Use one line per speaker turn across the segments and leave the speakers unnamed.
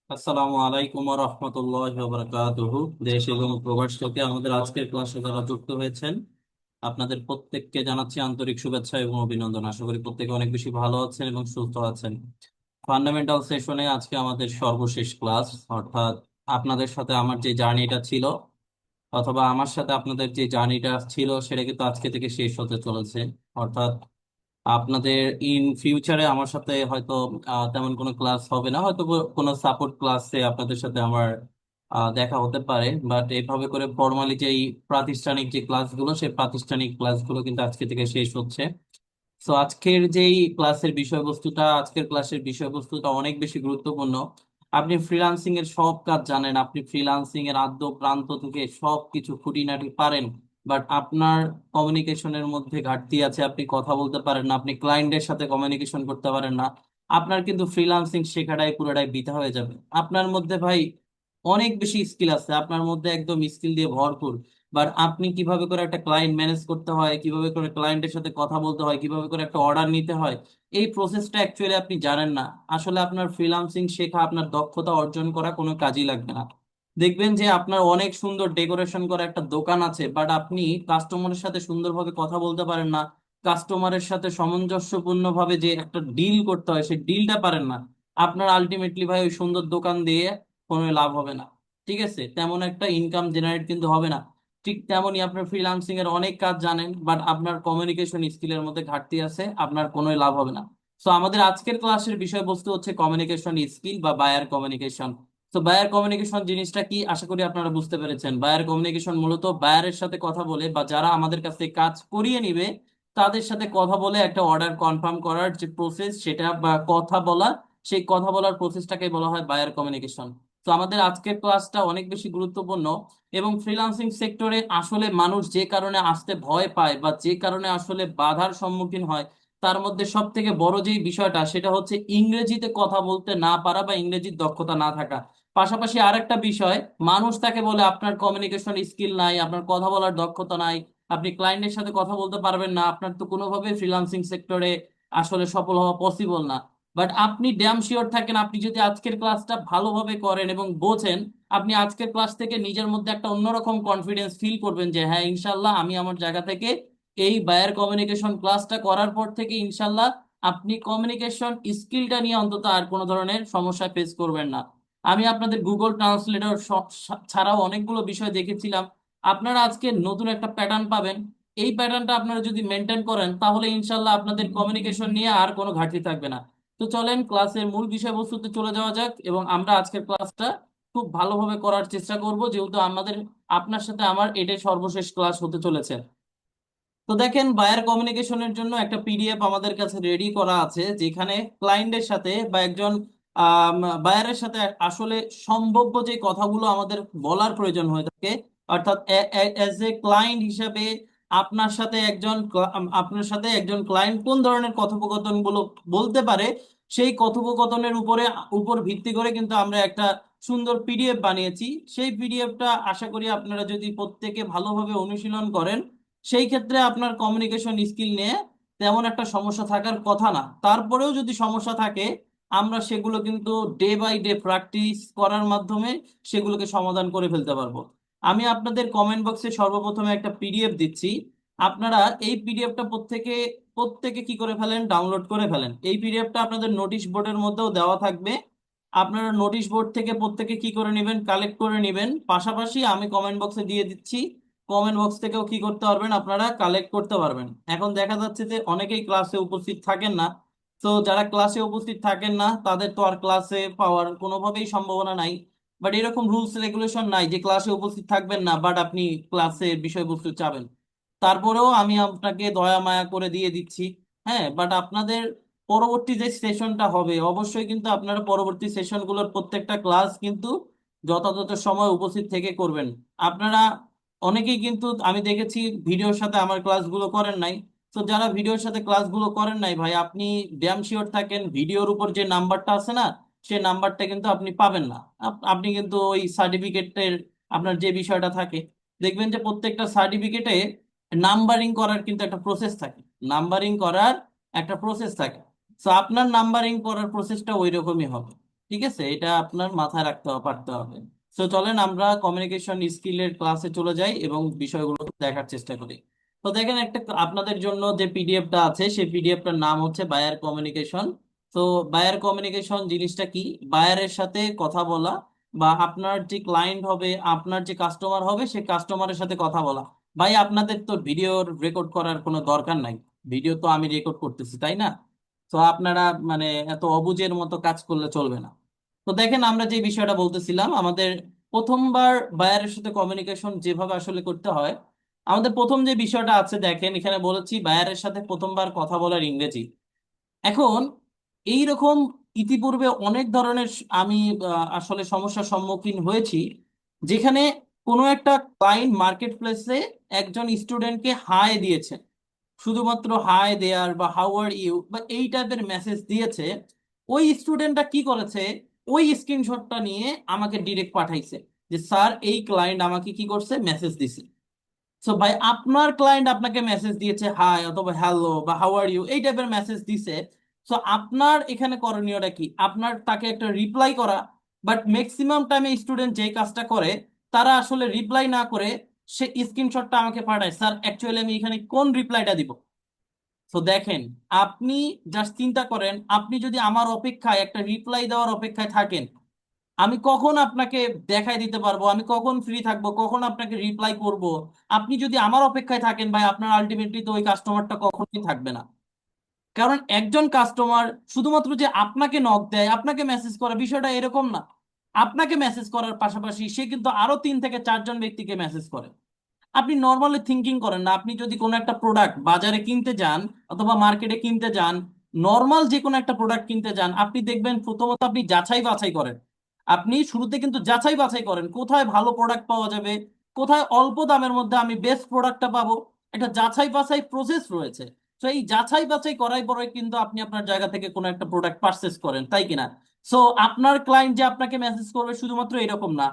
আসসালামু আলাইকুম ওয়া রাহমাতুল্লাহি ওয়া বারাকাতুহু। দেশ এবং প্রবাস থেকে আমাদের আজকের ক্লাসে যারা যুক্ত হয়েছেন আপনাদের প্রত্যেককে জানাচ্ছি আন্তরিক শুভেচ্ছা এবং অভিনন্দন। আশা করি প্রত্যেকে অনেক বেশি ভালো আছেন এবং সুস্থ আছেন। ফান্ডামেন্টাল সেশনে আজকে আমাদের সর্বশেষ ক্লাস, অর্থাৎ আপনাদের সাথে আমার যে জার্নিটা ছিল অথবা আমার সাথে আপনাদের যে জার্নিটা ছিল সেটা কিন্তু আজকে থেকে শেষ হতে চলেছে। অর্থাৎ আপনাদের ইন ফিউচারে আমার সাথে হয়তো তেমন কোনো ক্লাস হবে না, হয়তো কোনো সাপোর্ট ক্লাসে আপনাদের সাথে আমার দেখা হতে পারে, বাট এইভাবে করে ফর্মালি যে প্রাতিষ্ঠানিক যে ক্লাসগুলো সেই প্রাতিষ্ঠানিক ক্লাসগুলো কিন্তু আজকে থেকে শেষ হচ্ছে। তো আজকের ক্লাসের বিষয়বস্তুটা অনেক বেশি গুরুত্বপূর্ণ। আপনি ফ্রিল্যান্সিং এর সব কাজ জানেন, আপনি ফ্রিল্যান্সিং এর আদ্য প্রান্ত থেকে সব কিছু খুঁটিনাটি পারেন, বাট আপনার কমিউনিকেশনের মধ্যে ঘাটতি আছে, আপনি কথা বলতে পারেন না, আপনি ক্লায়েন্টের সাথে কমিউনিকেশন করতে পারেন না। আপনার কিন্তু ফ্রিল্যান্সিং শেখাটাই পুরোটাই বৃথা হয়ে যাবে। আপনার মধ্যে ভাই অনেক বেশি স্কিল আছে, আপনার মধ্যে একদম স্কিল দিয়ে ভরপুর, বাট আপনি কিভাবে করে একটা ক্লায়েন্ট ম্যানেজ করতে হয়, কিভাবে করে ক্লায়েন্টের সাথে কথা বলতে হয়, কিভাবে করে একটা অর্ডার নিতে হয়, এই প্রসেসটা অ্যাকচুয়ালি আপনি জানেন না। আসলে আপনার ফ্রিল্যান্সিং শেখা আপনার দক্ষতা অর্জন করা কোনো কাজই লাগবে না। দেখবেন যে আপনার অনেক সুন্দর ডেকোরেশন করা একটা দোকান আছে, বাট আপনি কাস্টমারের সাথে সুন্দরভাবে কথা বলতে পারেন না, কাস্টমারের সাথে সামঞ্জস্যপূর্ণ ভাবে যে একটা ডিল করতে হয় সেই ডিলটা পারেন না। আপনার আলটিমেটলি ভাই ওই সুন্দর দোকান দিয়ে কোনো লাভ হবে না। ঠিক আছে, তেমন একটা ইনকাম জেনারেট কিন্তু হবে না। ঠিক তেমনই আপনার ফ্রিল্যান্সিং এর অনেক কাজ জানেন, বাট আপনার কমিউনিকেশন স্কিলের মধ্যে ঘাটতি আছে, আপনার কোনোই লাভ হবে না। সো আমাদের আজকের ক্লাসের বিষয়বস্তু হচ্ছে কমিউনিকেশন স্কিল বা বায়ার কমিউনিকেশন। তো বায়ার কমিউনিকেশন জিনিসটা কি আশা করি আপনারা বুঝতে পেরেছেন। বায়ার কমিউনিকেশন মূলত বায়ারের সাথে কথা বলে বা যারা আমাদের কাছ থেকে কাজ করিয়ে নিবে তাদের সাথে কথা বলে একটা অর্ডার কনফার্ম করার যে প্রসেস সেটা বা কথা বলা, সেই কথা বলার প্রসেসটাকে বলা হয় বায়ার কমিউনিকেশন। তো আমাদের আজকের ক্লাসটা অনেক বেশি গুরুত্বপূর্ণ। এবং ফ্রিল্যান্সিং সেক্টরে আসলে মানুষ যে কারণে আসতে ভয় পায় বা যে কারণে আসলে বাধার সম্মুখীন হয়, তার মধ্যে সব থেকে বড় যেই বিষয়টা সেটা হচ্ছে ইংরেজিতে কথা বলতে না পারা বা ইংরেজির দক্ষতা না থাকা। পাশাপাশি আরেকটা বিষয়, মানুষ তাকে বলে আপনার কমিউনিকেশন স্কিল নাই, আপনার কথা বলার দক্ষতা নাই, আপনি ক্লায়েন্টের সাথে কথা বলতে পারবেন না, আপনার তো কোনোভাবে ফ্রিল্যান্সিং সেক্টরে আসলে সফল হওয়া পসিবল না। বাট আপনি ড্যাম শিওর থাকেন, আপনি যদি আজকের ক্লাসটা ভালোভাবে করেন এবং বোঝেন, আপনি আজকের ক্লাস থেকে নিজের মধ্যে একটা অন্যরকম কনফিডেন্স ফিল করবেন যে হ্যাঁ ইনশাল্লাহ আমি আমার জায়গা থেকে এই বায়ার কমিউনিকেশন ক্লাসটা করার পর থেকে ইনশাল্লাহ আপনি কমিউনিকেশন স্কিলটা নিয়ে অন্তত আর কোনো ধরনের সমস্যা ফেস করবেন না। আমি আপনাদের গুগল ট্রান্সলেটর ছাড়াও অনেকগুলো বিষয় দেখেছিলাম। আপনারা আজকে নতুন একটা প্যাটার্ন পাবেন। এই প্যাটার্নটা আপনারা যদি মেনটেন করেন তাহলে ইনশাল্লাহ আপনাদের কমিউনিকেশন নিয়ে আর কোনো ঘাটতি থাকবে না। তো চলেন ক্লাসের মূল বিষয়বস্তুতে চলে যাওয়া যাক এবং আমরা আজকের ক্লাসটা খুব ভালোভাবে করার চেষ্টা করব, যেহেতু আমাদের আপনার সাথে আমার এটাই সর্বশেষ ক্লাস হতে চলেছে। তো দেখেন, বায়ার কমিউনিকেশনের জন্য একটা পিডিএফ আমাদের কাছে রেডি করা আছে, যেখানে ক্লায়েন্টের সাথে বা একজন বায়ারের সাথে আসলে সম্ভাব্য যে কথাগুলো আমাদের বলার প্রয়োজন হয়ে থাকে, অর্থাৎ অ্যাজ এ ক্লায়েন্ট হিসাবে আপনার সাথে একজন ক্লায়েন্ট কোন ধরনের কথোপকথনগুলো বলতে পারে, সেই কথোপকথনের উপর ভিত্তি করে কিন্তু আমরা একটা সুন্দর পিডিএফ বানিয়েছি। সেই পিডিএফটা আশা করি আপনারা যদি প্রত্যেকে ভালোভাবে অনুশীলন করেন, সেই ক্ষেত্রে আপনার কমিউনিকেশন স্কিল নিয়ে তেমন একটা সমস্যা থাকার কথা না। তারপরেও যদি সমস্যা থাকে, আমরা সেগুলো কিন্তু ডে বাই ডে প্র্যাকটিস করার মাধ্যমে সেগুলোকে সমাধান করে ফেলতে পারবো। আমি আপনাদের কমেন্ট বক্সে সর্বপ্রথমে একটা পিডিএফ দিচ্ছি। আপনারা এই পিডিএফটা প্রত্যেকে প্রত্যেকে কি করে ফেলেন, ডাউনলোড করে ফেলেন। এই পিডিএফটা আপনাদের নোটিশ বোর্ডের মধ্যেও দেওয়া থাকবে। আপনারা নোটিশ বোর্ড থেকে প্রত্যেকে কি করে নেবেন, কালেক্ট করে নেবেন। পাশাপাশি আমি কমেন্ট বক্সে দিয়ে দিচ্ছি, কমেন্ট বক্স থেকেও কি করতে পারবেন, আপনারা কালেক্ট করতে পারবেন। এখন দেখা যাচ্ছে যে অনেকেই ক্লাসে উপস্থিত থাকেন না। তো যারা ক্লাসে উপস্থিত থাকেন না তাদের তো আর ক্লাসে পাওয়ার কোনোভাবেই সম্ভাবনা নাই। বাট এরকম রুলস রেগুলেশন নাই যে ক্লাসে উপস্থিত থাকবেন না বাট আপনি ক্লাসে বিষয়বস্তু চাবেন। তারপরেও আমি আপনাকে দয়া মায়া করে দিয়ে দিচ্ছি। হ্যাঁ, বাট আপনাদের পরবর্তী যে সেশনটা হবে অবশ্যই কিন্তু আপনারা পরবর্তী সেশনগুলোর প্রত্যেকটা ক্লাস কিন্তু যথাযথ সময় উপস্থিত থেকে করবেন। আপনারা অনেকেই কিন্তু আমি দেখেছি ভিডিওর সাথে আমার ক্লাসগুলো করেন নাই। তো যারা ভিডিওর সাথে ক্লাসগুলো করেন নাই ভাই, আপনি ড্যাম শিওর থাকেন ভিডিওর উপর যে নাম্বারটা আছে না, সেই নাম্বারটা কিন্তু আপনি পাবেন না। আপনি কিন্তু ওই সার্টিফিকেটের আপনার যে বিষয়টা থাকে, দেখবেন যে প্রত্যেকটা সার্টিফিকেটে নাম্বারিং করার কিন্তু একটা প্রসেস থাকে। নাম্বারিং করার একটা প্রসেস থাকে। তো আপনার নাম্বারিং করার প্রসেসটা ওই রকমই হবে। ঠিক আছে, এটা আপনার মাথায় রাখতে পারতে হবে। তো চলেন আমরা কমিউনিকেশন স্কিলের ক্লাসে চলে যাই এবং বিষয়গুলো দেখার চেষ্টা করি। তো দেখেন, একটা আপনাদের জন্য যে পিডিএফটা আছে সেই পিডিএফটার নাম হচ্ছে বায়ার কমিউনিকেশন। তো বায়ার কমিউনিকেশন জিনিসটা কি? বায়ারের সাথে কথা বলা, বা আপনার যে ক্লায়েন্ট হবে, আপনার যে কাস্টমার হবে, সেই কাস্টমারের সাথে কথা বলা। ভাই আপনাদের তো ভিডিও রেকর্ড করার কোনো দরকার নাই, ভিডিও তো আমি রেকর্ড করতেছি, তাই না? তো আপনারা মানে এত অবুঝের মতো কাজ করলে চলবে না। তো দেখেন, আমরা যে বিষয়টা বলতেছিলাম, আমাদের প্রথমবার বায়ারের সাথে কমিউনিকেশন যেভাবে আসলে করতে হয়, আমাদের প্রথম যে বিষয়টা আছে, দেখেন এখানে বলেছি বায়ারের সাথে প্রথমবার কথা বলার ইংরেজি। এখন এই রকম ইতিপূর্বে অনেক ধরনের আমি আসলে সমস্যার সম্মুখীন হয়েছি, যেখানে কোনো একটা ক্লায়েন্ট মার্কেট প্লেসে একজন স্টুডেন্টকে হাই দিয়েছে, শুধুমাত্র হাই দেয়ার বা হাউ আর ইউ বা এই টাইপের মেসেজ দিয়েছে। ওই স্টুডেন্টটা কি করেছে, ওই স্ক্রিনশটটা নিয়ে আমাকে ডিরেক্ট পাঠাইছে যে স্যার এই ক্লায়েন্ট আমাকে কি করছে, মেসেজ দিছে। সো ভাই আপনার ক্লায়েন্ট আপনাকে মেসেজ দিয়েছে হাই অথবা হ্যালো বা হাউ আর ইউ এই টাইপের মেসেজ দিছে। সো আপনার এখানে করণীয়টা কি? আপনার তাকে একটা রিপ্লাই করা। বাট ম্যাক্সিমাম টাইমে স্টুডেন্ট যে কাজটা করে, তারা আসলে রিপ্লাই না করে সে স্ক্রিনশটটা আমাকে পাঠায়, স্যার অ্যাকচুয়ালি আমি এখানে কোন রিপ্লাইটা দিব। তো দেখেন, আপনি জাস্ট চিন্তা করেন, আপনি যদি আমার অপেক্ষায় একটা রিপ্লাই দেওয়ার অপেক্ষায় থাকেন, আমি কখন আপনাকে দেখাই দিতে পারবো, আমি কখন ফ্রি থাকবো, কখন আপনাকে রিপ্লাই করব? আপনি যদি আমার অপেক্ষায় থাকেন ভাই, আপনার আলটিমেটলি তো ওই কাস্টমারটা কখনোই থাকবে না। কারণ একজন কাস্টমার শুধুমাত্র যে আপনাকে নক দেয়, আপনাকে মেসেজ করে, বিষয়টা এরকম না। আপনাকে মেসেজ করার পাশাপাশি সে কিন্তু আরো 3 থেকে 4 জন ব্যক্তিকে মেসেজ করে। আপনি নর্মালি থিঙ্কিং করেন না, আপনি যদি কোনো একটা প্রোডাক্ট বাজারে কিনতে যান অথবা মার্কেটে কিনতে যান, নর্মাল যে কোনো একটা প্রোডাক্ট কিনতে যান, আপনি দেখবেন প্রথমত আপনি যাচাই বাছাই করেন। আপনি শুরুতে কিন্তু যাচাই বাছাই করেন কোথায় ভালো প্রোডাক্ট পাওয়া যাবে, কোথায় অল্প দামের মধ্যে আমি বেস্ট প্রোডাক্টটা পাবো। একটা যাচাই বাছাই প্রসেস রয়েছে। তো এই যাচাই বাছাই করার পরে কিন্তু আপনি আপনার জায়গা থেকে কোনো একটা প্রোডাক্ট পারচেস করেন, তাই কিনা? সো আপনার ক্লায়েন্ট যে আপনাকে মেসেজ করবে শুধুমাত্র এরকম না,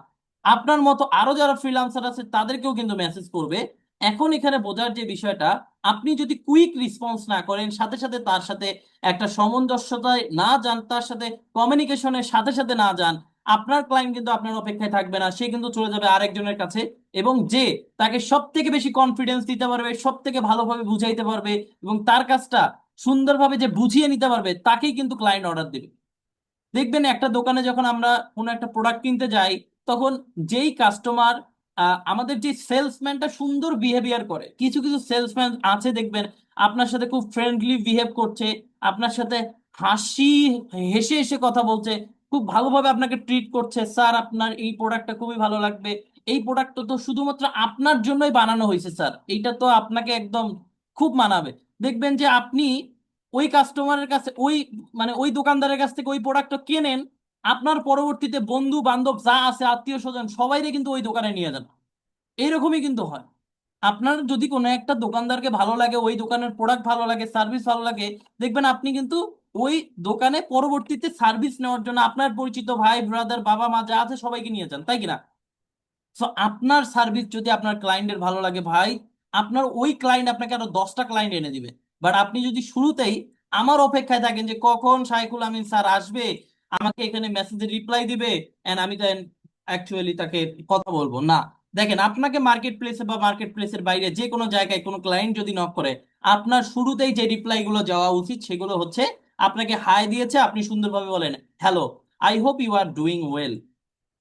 আপনার মতো আরো যারা ফ্রিল্যান্সার আছে তাদেরকেও কিন্তু মেসেজ করবে। এখন এখানে বোঝার যে বিষয়টা, আপনি যদি কুইক রেসপন্স না করেন, সাথে সাথে তার সাথে একটা সামঞ্জস্যতায় না যান, তার সাথে কমিউনিকেশনের সাথে সাথে না যান, আপনার ক্লায়েন্ট কিন্তু আপনার অপেক্ষায় থাকবে না, সে কিন্তু চলে যাবে আরেকজনের কাছে। এবং যে তাকে সব থেকে বেশি কনফিডেন্স দিতে পারবে, সব থেকে ভালোভাবে বুঝাইতে পারবে এবং তার কাজটা সুন্দরভাবে যে বুঝিয়ে নিতে পারবে, তাকেই কিন্তু ক্লায়েন্ট অর্ডার দেবে। দেখবেন একটা দোকানে যখন আমরা কোনো একটা প্রোডাক্ট কিনতে যাই, তখন যেই কাস্টমার, আমাদের যে সেলসম্যানটা সুন্দর বিহেভিয়ার করে, কিছু কিছু সেলসম্যান আছে দেখবেন আপনার সাথে খুব ফ্রেন্ডলি বিহেভ করছে, আপনার সাথে হাসি হেসে হেসে কথা বলছে, খুব ভালোভাবে আপনাকে ট্রিট করছে, স্যার আপনার এই প্রোডাক্টটা খুবই ভালো লাগবে, এই প্রোডাক্টটা তো শুধুমাত্র আপনার জন্যই বানানো হয়েছে স্যার, এইটা তো আপনাকে একদম খুব মানাবে। দেখবেন যে আপনি ওই কাস্টমারের কাছে ওই মানে ওই দোকানদারের কাছ থেকে ওই প্রোডাক্টটা কেনেন, আপনার পরবর্তীতে বন্ধু বান্ধব যা আছে আত্মীয় স্বজন সবাইরে কিন্তু ওই দোকানে নিয়ে যান। এইরকমই কিন্তু হয়। আপনার যদি কোনো একটা দোকানদারকে ভালো লাগে, ওই দোকানের প্রোডাক্ট ভালো লাগে, সার্ভিস ভালো লাগে, দেখবেন আপনি কিন্তু ওই দোকানে পরবর্তীতে সার্ভিস নেওয়ার জন্য আপনার পরিচিত ভাই ব্রাদার বাবা মা যা আছে সবাইকে নিয়ে যান, তাই কিনা? সো আপনার সার্ভিস যদি আপনার ক্লায়েন্টের ভালো লাগে ভাই, আপনার ওই ক্লায়েন্ট আপনাকে আরো 10টা ক্লায়েন্ট এনে দিবে। বাট আপনি যদি শুরুতেই আমার অপেক্ষায় থাকেন যে কখন শাইখুল আমিন স্যার আসবে, আমাকে এখানে মেসেজের রিপ্লাই দিবে, এন্ড আমি দেন অ্যাকচুয়ালি তাকে কথা বলবো না। দেখেন, আপনাকে মার্কেট প্লেসে বা মার্কেট প্লেসের বাইরে যে কোনো জায়গায় কোনো ক্লায়েন্ট যদি নক করে, আপনার শুরুতেই যে রিপ্লাই গুলো যাওয়া উচিত সেগুলো হচ্ছে, আপনাকে হাই দিয়েছে, আপনি সুন্দরভাবে বলেন hello, I hope you are doing well.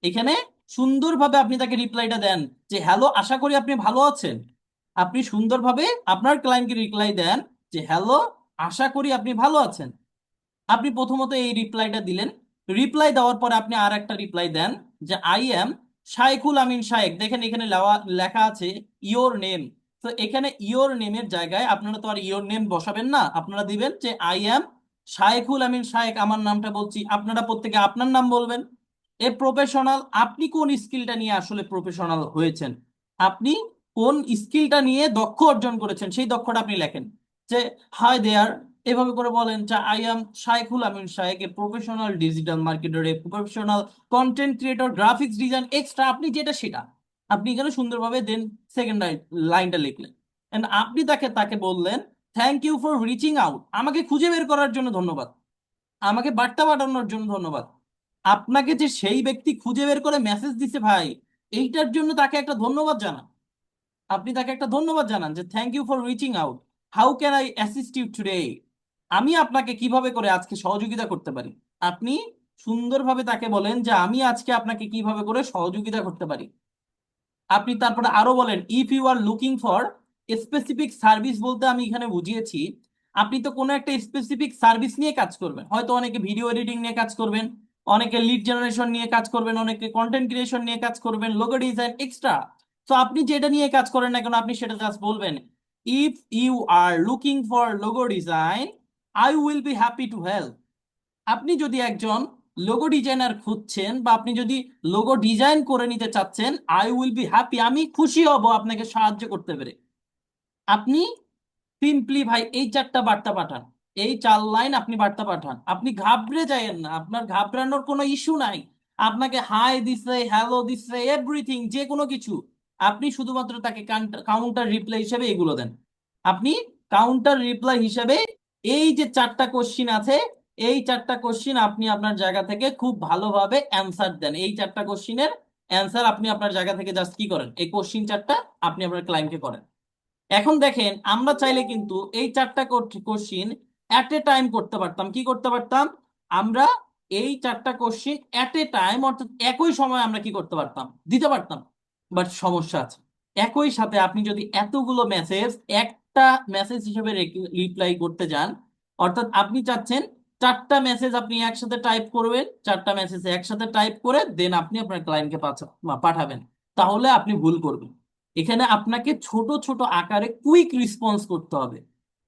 এখানে সুন্দরভাবে আপনি তাকে রিপ্লাইটা দেন যে হ্যালো, আশা করি আপনি ভালো আছেন। আপনি সুন্দরভাবে আপনার ক্লায়েন্টকে রিপ্লাই দেন যে হ্যালো, আশা করি আপনি ভালো আছেন। আপনি প্রথমত এই রিপ্লাইটা দিলেন। রিপ্লাই দেওয়ার পরে আপনি আর একটা রিপ্লাই দেন যে আই এম শাইখুল আমিন শায়েক। দেখেন এখানে লেখা আছে ইওর নেম। তো এখানে ইওর নেমের জায়গায় আপনারা তো আর ইওর নেম বসাবেন না, আপনারা দিবেন যে আই এম শাইখুল আমিন শায়েক, আমার নামটা বলছি, আপনারা প্রত্যেকে আপনার নাম বলবেন। এ প্রফেশনাল, আপনি কোন স্কিলটা নিয়ে আসলে প্রফেশনাল হয়েছেন, আপনি কোন স্কিলটা নিয়ে দক্ষ অর্জন করেছেন সেই দক্ষটা আপনি লেখেন। যে হাই দেয়ার, এভাবে করে বলেন যে I am Shaikhul Amin Shaikh, a professional digital marketer, a professional content creator, graphics design extra, আপনি যেটা সেটা আপনি এখানে সুন্দরভাবে দেন সেকেন্ড লাইনটা লিখলেন। And আপনি তাকে তাকে বললেন thank you for reaching out, আমাকে খুঁজে বের করার জন্য ধন্যবাদ, আমাকে বার্তা পাঠানোর জন্য ধন্যবাদ। আপনাকে যে সেই ব্যক্তি খুঁজে বের করে মেসেজ দিছে ভাই, এইটার জন্য তাকে একটা ধন্যবাদ জানান। আপনি তাকে একটা ধন্যবাদ জানান যে thank you for reaching out, how can I assist you today, আমি আপনাকে কিভাবে করে আজকে সহযোগিতা করতে পারি। আপনি সুন্দরভাবে তাকে বলেন যে আমি আজকে আপনাকে কিভাবে করে সহযোগিতা করতে পারি। আপনি তারপরে আরো বলেন if you are looking for specific service, বলতে আমি এখানে বুঝিয়েছি আপনি তো কোনো একটা স্পেসিফিক সার্ভিস নিয়ে কাজ করবেন, হয়তো অনেকে ভিডিও এডিটিং নিয়ে কাজ করবেন, অনেকে লিড জেনারেশন নিয়ে কাজ করবেন, অনেকে কন্টেন্ট ক্রিয়েশন নিয়ে কাজ করবেন, লোগো ডিজাইন এক্সট্রা। তো আপনি যেটা নিয়ে কাজ করেন না কেন, আপনি সেটা জাস্ট বলবেন if you are looking for logo design, I will be happy to help. আপনি যদি একজন লোগো ডিজাইনার খুঁজছেন বা আপনি যদি লোগো ডিজাইন করে নিতে চাচ্ছেন, আই উইল বি হ্যাপি, আমি খুশি হব আপনাকে সাহায্য করতে পেরে। আপনি সিম্পলি ভাই এই 4টা বার্তা পাঠান, এই 4 লাইন আপনি বার্তা পাঠান। আপনি ঘাবড়ে যায়েন না, আপনার ঘাবড়ানোর কোনো ইস্যু নাই। আপনাকে হাই দিছে, হ্যালো দিছে, এভরিথিং, যে কোনো কিছু, আপনি শুধুমাত্র তাকে কাউন্টার রিপ্লাই হিসেবে এগুলো দেন। আপনি কাউন্টার রিপ্লাই হিসেবে এই যে 4টা কোশ্চিন আছে, এই 4টা কোশ্চিন আপনি আপনার জায়গা থেকে খুব ভালোভাবে অ্যান্সার দেন। এই 4টা কোশ্চিনের অ্যান্সার আপনি আপনার জায়গা থেকে জাস্ট কি করেন, এই কোশ্চিন 4টা আপনি আপনার ক্লায়েন্টকে করেন। এখন দেখেন আমরা চাইলে কিন্তু এই 4টা কোশ্চিন এট এ টাইম করতে পারতাম। কি করতে পারতাম? আমরা এই 4টা কোশ্চিন এট এ টাইম, অর্থাৎ একই সময় আমরা কি করতে পারতাম, দিতে পারতাম। বাট সমস্যা আছে, একই সাথে আপনি যদি এতগুলো মেসেজ একটা মেসেজ হিসেবে রিপ্লাই করতে যান, অর্থাৎ আপনি চাচ্ছেন 4টা মেসেজ আপনি একসাথে টাইপ করবেন, 4টা মেসেজ একসাথে টাইপ করে দেন আপনি আপনার ক্লায়েন্টকে পাঠাবেন, তাহলে আপনি ভুল করবেন। এখানে আপনাকে ছোট ছোট আকারে কুইক রেসপন্স করতে হবে,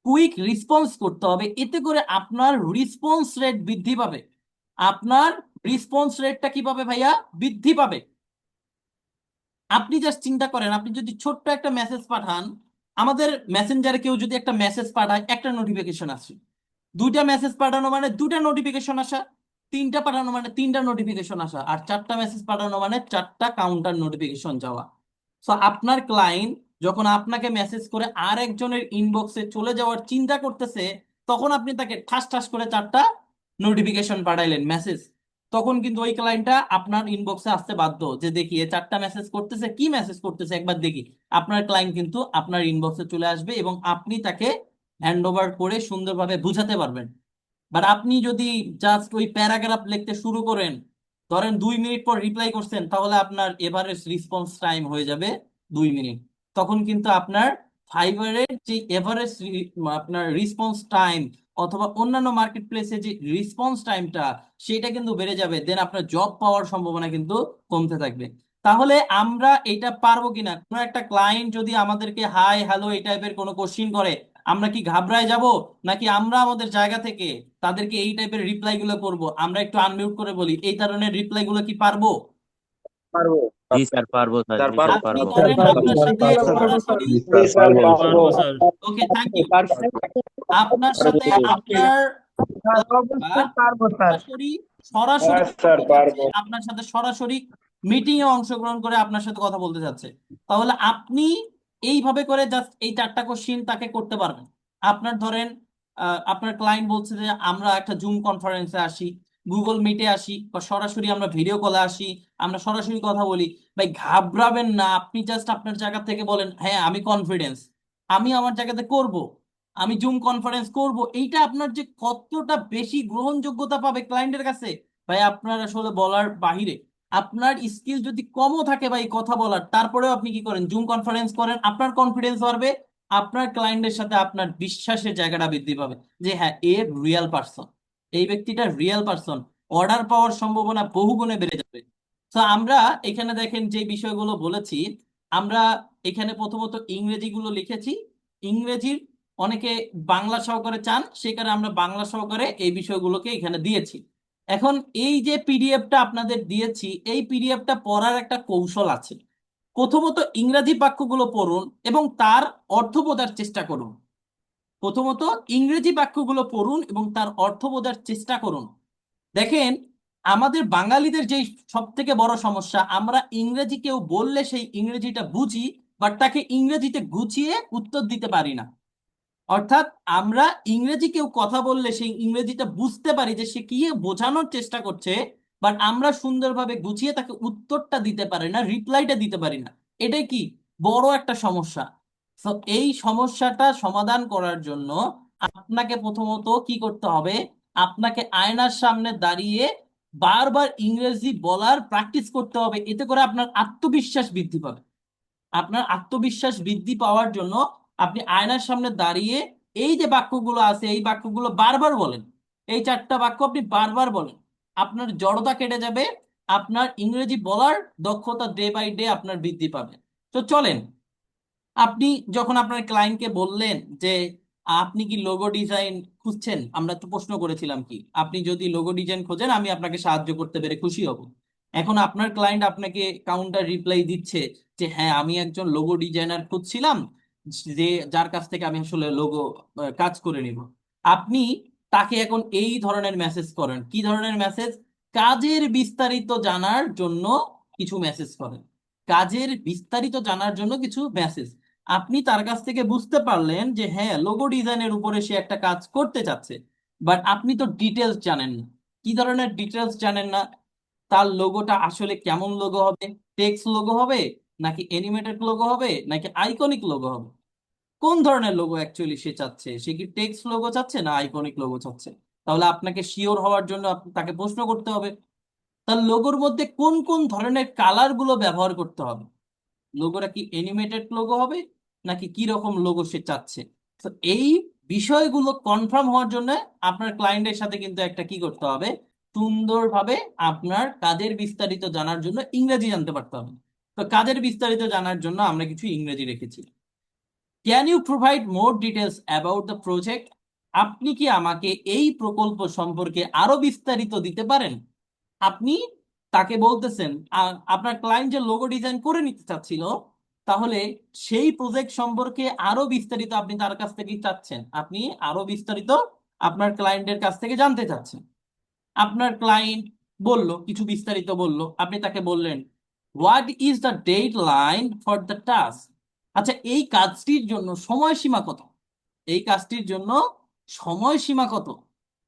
কুইক রেসপন্স করতে হবে, এতে করে আপনার রেসপন্স রেট বৃদ্ধি পাবে। আপনার রেসপন্স রেটটা কি পাবে ভাইয়া? বৃদ্ধি পাবে। আপনি জাস্ট চিন্তা করেন, আপনি যদি ছোট্ট একটা মেসেজ পাঠান, আমাদের মেসেঞ্জারে কেউ যদি একটা মেসেজ পাঠায়, একটা নোটিফিকেশন আসে, 2টা মেসেজ পাঠানো মানে 2টা নোটিফিকেশন আসা, 3টা পাঠানো মানে 3টা নোটিফিকেশন আসা, আর 4টা মেসেজ পাঠানো মানে 4টা কাউন্টার নোটিফিকেশন যাওয়া। সো আপনার ক্লায়েন্ট যখন আপনাকে মেসেজ করে আর একজনের ইনবক্সে চলে যাওয়ার চিন্তা করতেছে, তখন আপনি তাকে ঠাস ঠাস করে 4টা নোটিফিকেশন পাঠাইলেন, মেসেজ, তখন কিন্তু ওই ক্লায়েন্টটা আপনার ইনবক্সে আসতে বাধ্য যে দেখি এ 4টা মেসেজ করতেছে, কি মেসেজ করতেছে একবার দেখি। আপনার ক্লায়েন্ট কিন্তু আপনার ইনবক্সে চলে আসবে এবং আপনি তাকে হ্যান্ড ওভার করে সুন্দরভাবে বুঝাতে পারবেন। বাট আপনি যদি জাস্ট ওই প্যারাগ্রাফ লিখতে শুরু করেন, ধরেন 2 মিনিট পর রিপ্লাই করছেন, তাহলে আপনার এভারেজ রেসপন্স টাইম হয়ে যাবে 2 মিনিট। তখন কিন্তু আপনার ফাইবারের যে এভারেজ আপনার রেসপন্স টাইম অথবা অন্যান্য মার্কেট প্লেসে যে রেসপন্স টাইমটা, সেটা কিন্তু বেড়ে যাবে, দেন আপনার জব পাওয়ার সম্ভাবনা কিন্তু কমতে থাকবে। তাহলে আমরা এটা পারবো কিনা? কোনো একটা ক্লায়েন্ট যদি আমাদেরকে হাই হ্যালো এই টাইপের কোনো কোশ্চিন করে, আমরা কি ঘাবড়ায় যাব, নাকি আমরা আমাদের জায়গা থেকে তাদেরকে এই টাইপের রিপ্লাই গুলো করবো? আমরা একটু আনমিউট করে বলি, এই ধরনের রিপ্লাই গুলো কি পারবো?
পারবো
জি স্যার, পারবো স্যার,
স্যার,
জি স্যার,
পারবো।
আপনি
পারবো।
ধরেন আপনার
স্যার,
সাথে
পারবো।
সরাসরি,
জি স্যার, পারবো।
ওকে থ্যাংক ইউ, আপনার সাথে আপনার
অবশ্যই পারবো স্যার।
সরাসরি সরাসরি
হ্যাঁ
কথা
স্যার,
বলতে চাচ্ছে,
পারবো।
আপনার সাথে সরাসরি মিটিং এ অংশগ্রহণ করে আপনার সাথে কথা বলতে চাচ্ছে, তাহলে আপনি এইভাবে করে জাস্ট এই 4টা কোশ্চিন তাকে করতে পারবেন। আপনার ধরেন আপনার ক্লায়েন্ট বলছে যে আমরা একটা জুম কনফারেন্সে আসি, গুগল মিটে আসি, বা সরাসরি আমরা ভিডিও কলে আসি, আমরা সরাসরি কথা বলি। ভাই ঘাবড়াবেন না, আপনি জাস্ট আপনার জায়গা থেকে বলেন হ্যাঁ আমি কনফিডেন্স, আমি আমার জায়গাতে করব, আমি জুম কনফারেন্স করব। এইটা আপনার যে কতটা বেশি গ্রহণযোগ্যতা পাবে ক্লায়েন্টের কাছে, ভাই আপনার আসলে বলার বাহিরে। আপনার স্কিল যদি কমও থাকে ভাই কথা বলার, তারপরেও আপনি কি করেন, জুম কনফারেন্স করেন, আপনার কনফিডেন্স বাড়বে, আপনার ক্লায়েন্টের সাথে আপনার বিশ্বাসের জায়গাটা বৃদ্ধি পাবে যে হ্যাঁ এ রিয়েল পার্সন, এই ব্যক্তিটা রিয়েল পার্সন, অর্ডার পাওয়ার সম্ভাবনা বহুগুণে বেড়ে যাবে। তো আমরা এখানে দেখেন যে বিষয়গুলো বলেছি, আমরা এখানে প্রথমত ইংরেজিগুলো লিখেছি, ইংরেজির অনেকে বাংলা সহকারে চান, সে কারণে আমরা বাংলা সহকারে এই বিষয়গুলোকে এখানে দিয়েছি। এখন এই যে পিডিএফটা আপনাদের দিয়েছি, এই পিডিএফটা পড়ার একটা কৌশল আছে। প্রথমত ইংরেজি বাক্যগুলো পড়ুন এবং তার অর্থ বোঝার চেষ্টা করুন। প্রথমত ইংরেজি বাক্যগুলো পড়ুন এবং তার অর্থ বোঝার চেষ্টা করুন। দেখেন আমাদের বাঙালিদের যেই সব থেকে বড় সমস্যা, আমরা ইংরেজি কেউ বললে সেই ইংরেজিটা বুঝি, বাট তাকে ইংরেজিতে গুছিয়ে উত্তর দিতে পারি না। অর্থাৎ আমরা ইংরেজি কেউ কথা বললে সেই ইংরেজিটা বুঝতে পারি যে সে কি বোঝানোর চেষ্টা করছে, বাট আমরা সুন্দরভাবে গুছিয়ে তাকে উত্তরটা দিতে পারি না, রিপ্লাইটা দিতে পারি না। এটাই কি বড় একটা সমস্যা। তো এই সমস্যাটা সমাধান করার জন্য আপনাকে প্রথমত কি করতে হবে, আপনাকে আয়নার সামনে দাঁড়িয়ে বারবার ইংরেজি বলার প্র্যাকটিস করতে হবে। এতে করে আপনার আত্মবিশ্বাস বৃদ্ধি পাবে। আপনার আত্মবিশ্বাস বৃদ্ধি পাওয়ার জন্য আপনি আয়নার সামনে দাঁড়িয়ে এই যে বাক্যগুলো আছে এই বাক্যগুলো বারবার বলেন। এই 4টা বাক্য আপনি বারবার বলেন, আপনার জড়তা কেটে যাবে, আপনার ইংরেজি বলার দক্ষতা ডে বাই ডে আপনার বৃদ্ধি পাবে। তো চলেন, আপনি যখন আপনার ক্লায়েন্টকে বললেন যে আপনি কি লোগো ডিজাইন খুঁজছেন, আমরা তো প্রশ্ন করেছিলাম কি আপনি যদি লোগো ডিজাইন খোঁজেন আমি আপনাকে সাহায্য করতে পেরে খুশি হব। এখন আপনার ক্লায়েন্ট আপনাকে কাউন্টার রিপ্লাই দিচ্ছে যে হ্যাঁ আমি একজন লোগো ডিজাইনার খুঁজছিলাম, যে যার কাছ থেকে আমি আসলে লোগো কাজ করে নিব। আপনি তাকে এখন এই ধরনের মেসেজ করেন। কি ধরনের মেসেজ? কাজের বিস্তারিত জানার জন্য কিছু মেসেজ করেন। কাজের বিস্তারিত জানার জন্য কিছু মেসেজ। আপনি তার কাছ থেকে বুঝতে পারলেন যে হ্যাঁ লোগো ডিজাইনের উপরে সে একটা কাজ করতে চাচ্ছে, বাট আপনি তো ডিটেলস জানেন না। কি ধরনের ডিটেলস জানেন না? তার লোগোটা আসলে কেমন লোগো হবে? টেক্সট লোগো হবে, নাকি অ্যানিমেটেড লোগো হবে, নাকি আইকনিক লোগো হবে? কোন ধরনের লোগো অ্যাকচুয়ালি সে চাচ্ছে? সে কি টেক্সট লোগো চাচ্ছে না আইকনিক লোগো চাচ্ছে? তাহলে আপনাকে শিওর হওয়ার জন্য তাকে প্রশ্ন করতে হবে তার লোগোর মধ্যে কোন কোন ধরনের কালার গুলো ব্যবহার করতে হবে। লোগোটা কি অ্যানিমেটেড লোগো হবে, নাকি কি রকম লোগো সে চাচ্ছে? তো এই বিষয়গুলো কনফার্ম হওয়ার জন্য আপনার ক্লায়েন্টের সাথে কিন্তু একটা কি করতে হবে, সুন্দরভাবে আপনার কাজের বিস্তারিত জানার জন্য ইংরেজি জানতে পারতে হবে। তো কাজের বিস্তারিত জানার জন্য আমরা কিছু ইংরেজি রেখেছি। Can you provide more details about the project? আপনি কি আমাকে এই প্রকল্প সম্পর্কে আরো বিস্তারিত দিতে পারেন? আপনি তাকে বলতেছেন আপনার ক্লায়েন্ট যে লোগো ডিজাইন করে নিতে চাচ্ছিল, তাহলে সেই প্রজেক্ট সম্পর্কে আরো বিস্তারিত আপনি তার কাছ থেকে চাচ্ছেন, আপনি আরো বিস্তারিত আপনার ক্লায়েন্টের কাছ থেকে জানতে চাচ্ছেন। আপনার ক্লায়েন্ট বলল, কিছু বিস্তারিত বলল, আপনি তাকে বললেন what is the dead line for the task? আচ্ছা এই কাজটির জন্য সময়সীমা কত? এই কাজটির জন্য সময়সীমা কত?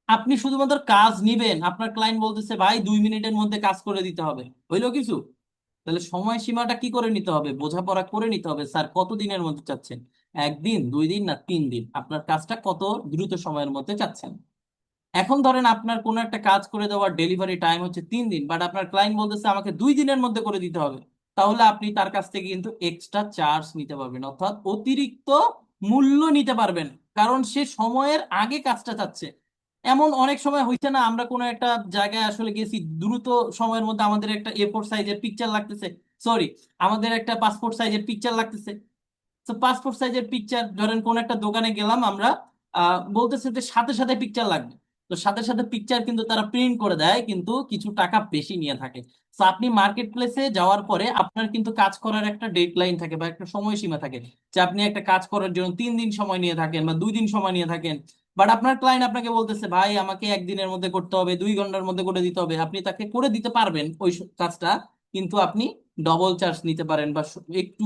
আপনি শুধুমাত্র কাজ নিবেন, আপনার ক্লায়েন্ট বলতেছে ভাই 2 মিনিটের মধ্যে কাজ করে দিতে হবে, হইলো কিছু? তাহলে সময়সীমাটা কি করে নিতে হবে, বোঝাপড়া করে নিতে হবে। স্যার কত দিনের মধ্যে চাচ্ছেন, 1 দিন, 2 দিন, না 3 দিন? আপনার কাজটা কত দ্রুত সময়ের মধ্যে চাচ্ছেন? এখন ধরেন আপনার কোনো একটা কাজ করে দেওয়ার ডেলিভারি টাইম হচ্ছে 3 দিন, বাট আপনার ক্লায়েন্ট বলতেছে আমাকে 2 দিনের মধ্যে করে দিতে হবে। তাহলে আপনি তার কাছ থেকে কিন্তু এক্সট্রা চার্জ নিতে পারবেন, অর্থাৎ অতিরিক্ত মূল্য নিতে পারবেন, কারণ সে সময়ের আগে কাজটা চাচ্ছে। এমন অনেক সময় হইছে না, আমরা কোনো একটা জায়গায় আসলে গেছি, দ্রুত সময়ের মধ্যে আমাদের একটা A4 সাইজের পিকচার লাগতেছে, সরি, আমাদের একটা পাসপোর্ট সাইজের পিকচার লাগতেছে। তো পাসপোর্ট সাইজের পিকচার ধরেন কোন একটা দোকানে গেলাম আমরা, বলতেছে যে সাথে সাথে পিকচার লাগবে। তো সাথে সাথে পিকচার কিন্তু তারা প্রিন্ট করে দেয়, কিন্তু কিছু টাকা বেশি নিয়ে থাকে। তো আপনি মার্কেট প্লেসে যাওয়ার পরে আপনার কিন্তু কাজ করার একটা ডেডলাইন থাকে বা একটা সময়সীমা থাকে, যে আপনি একটা কাজ করার জন্য 3 দিন সময় নিয়ে থাকেন বা 2 দিন সময় নিয়ে থাকেন। বাট আপনার ক্লায়েন্ট আপনাকে বলতেছে ভাই আমাকে 1 দিনের মধ্যে করতে হবে, 2 ঘন্টার মধ্যে করে দিতে হবে। আপনি তাকে করে দিতে পারবেন ওই কাজটা, কিন্তু আপনি ডবল চার্জ নিতে পারেন বা একটু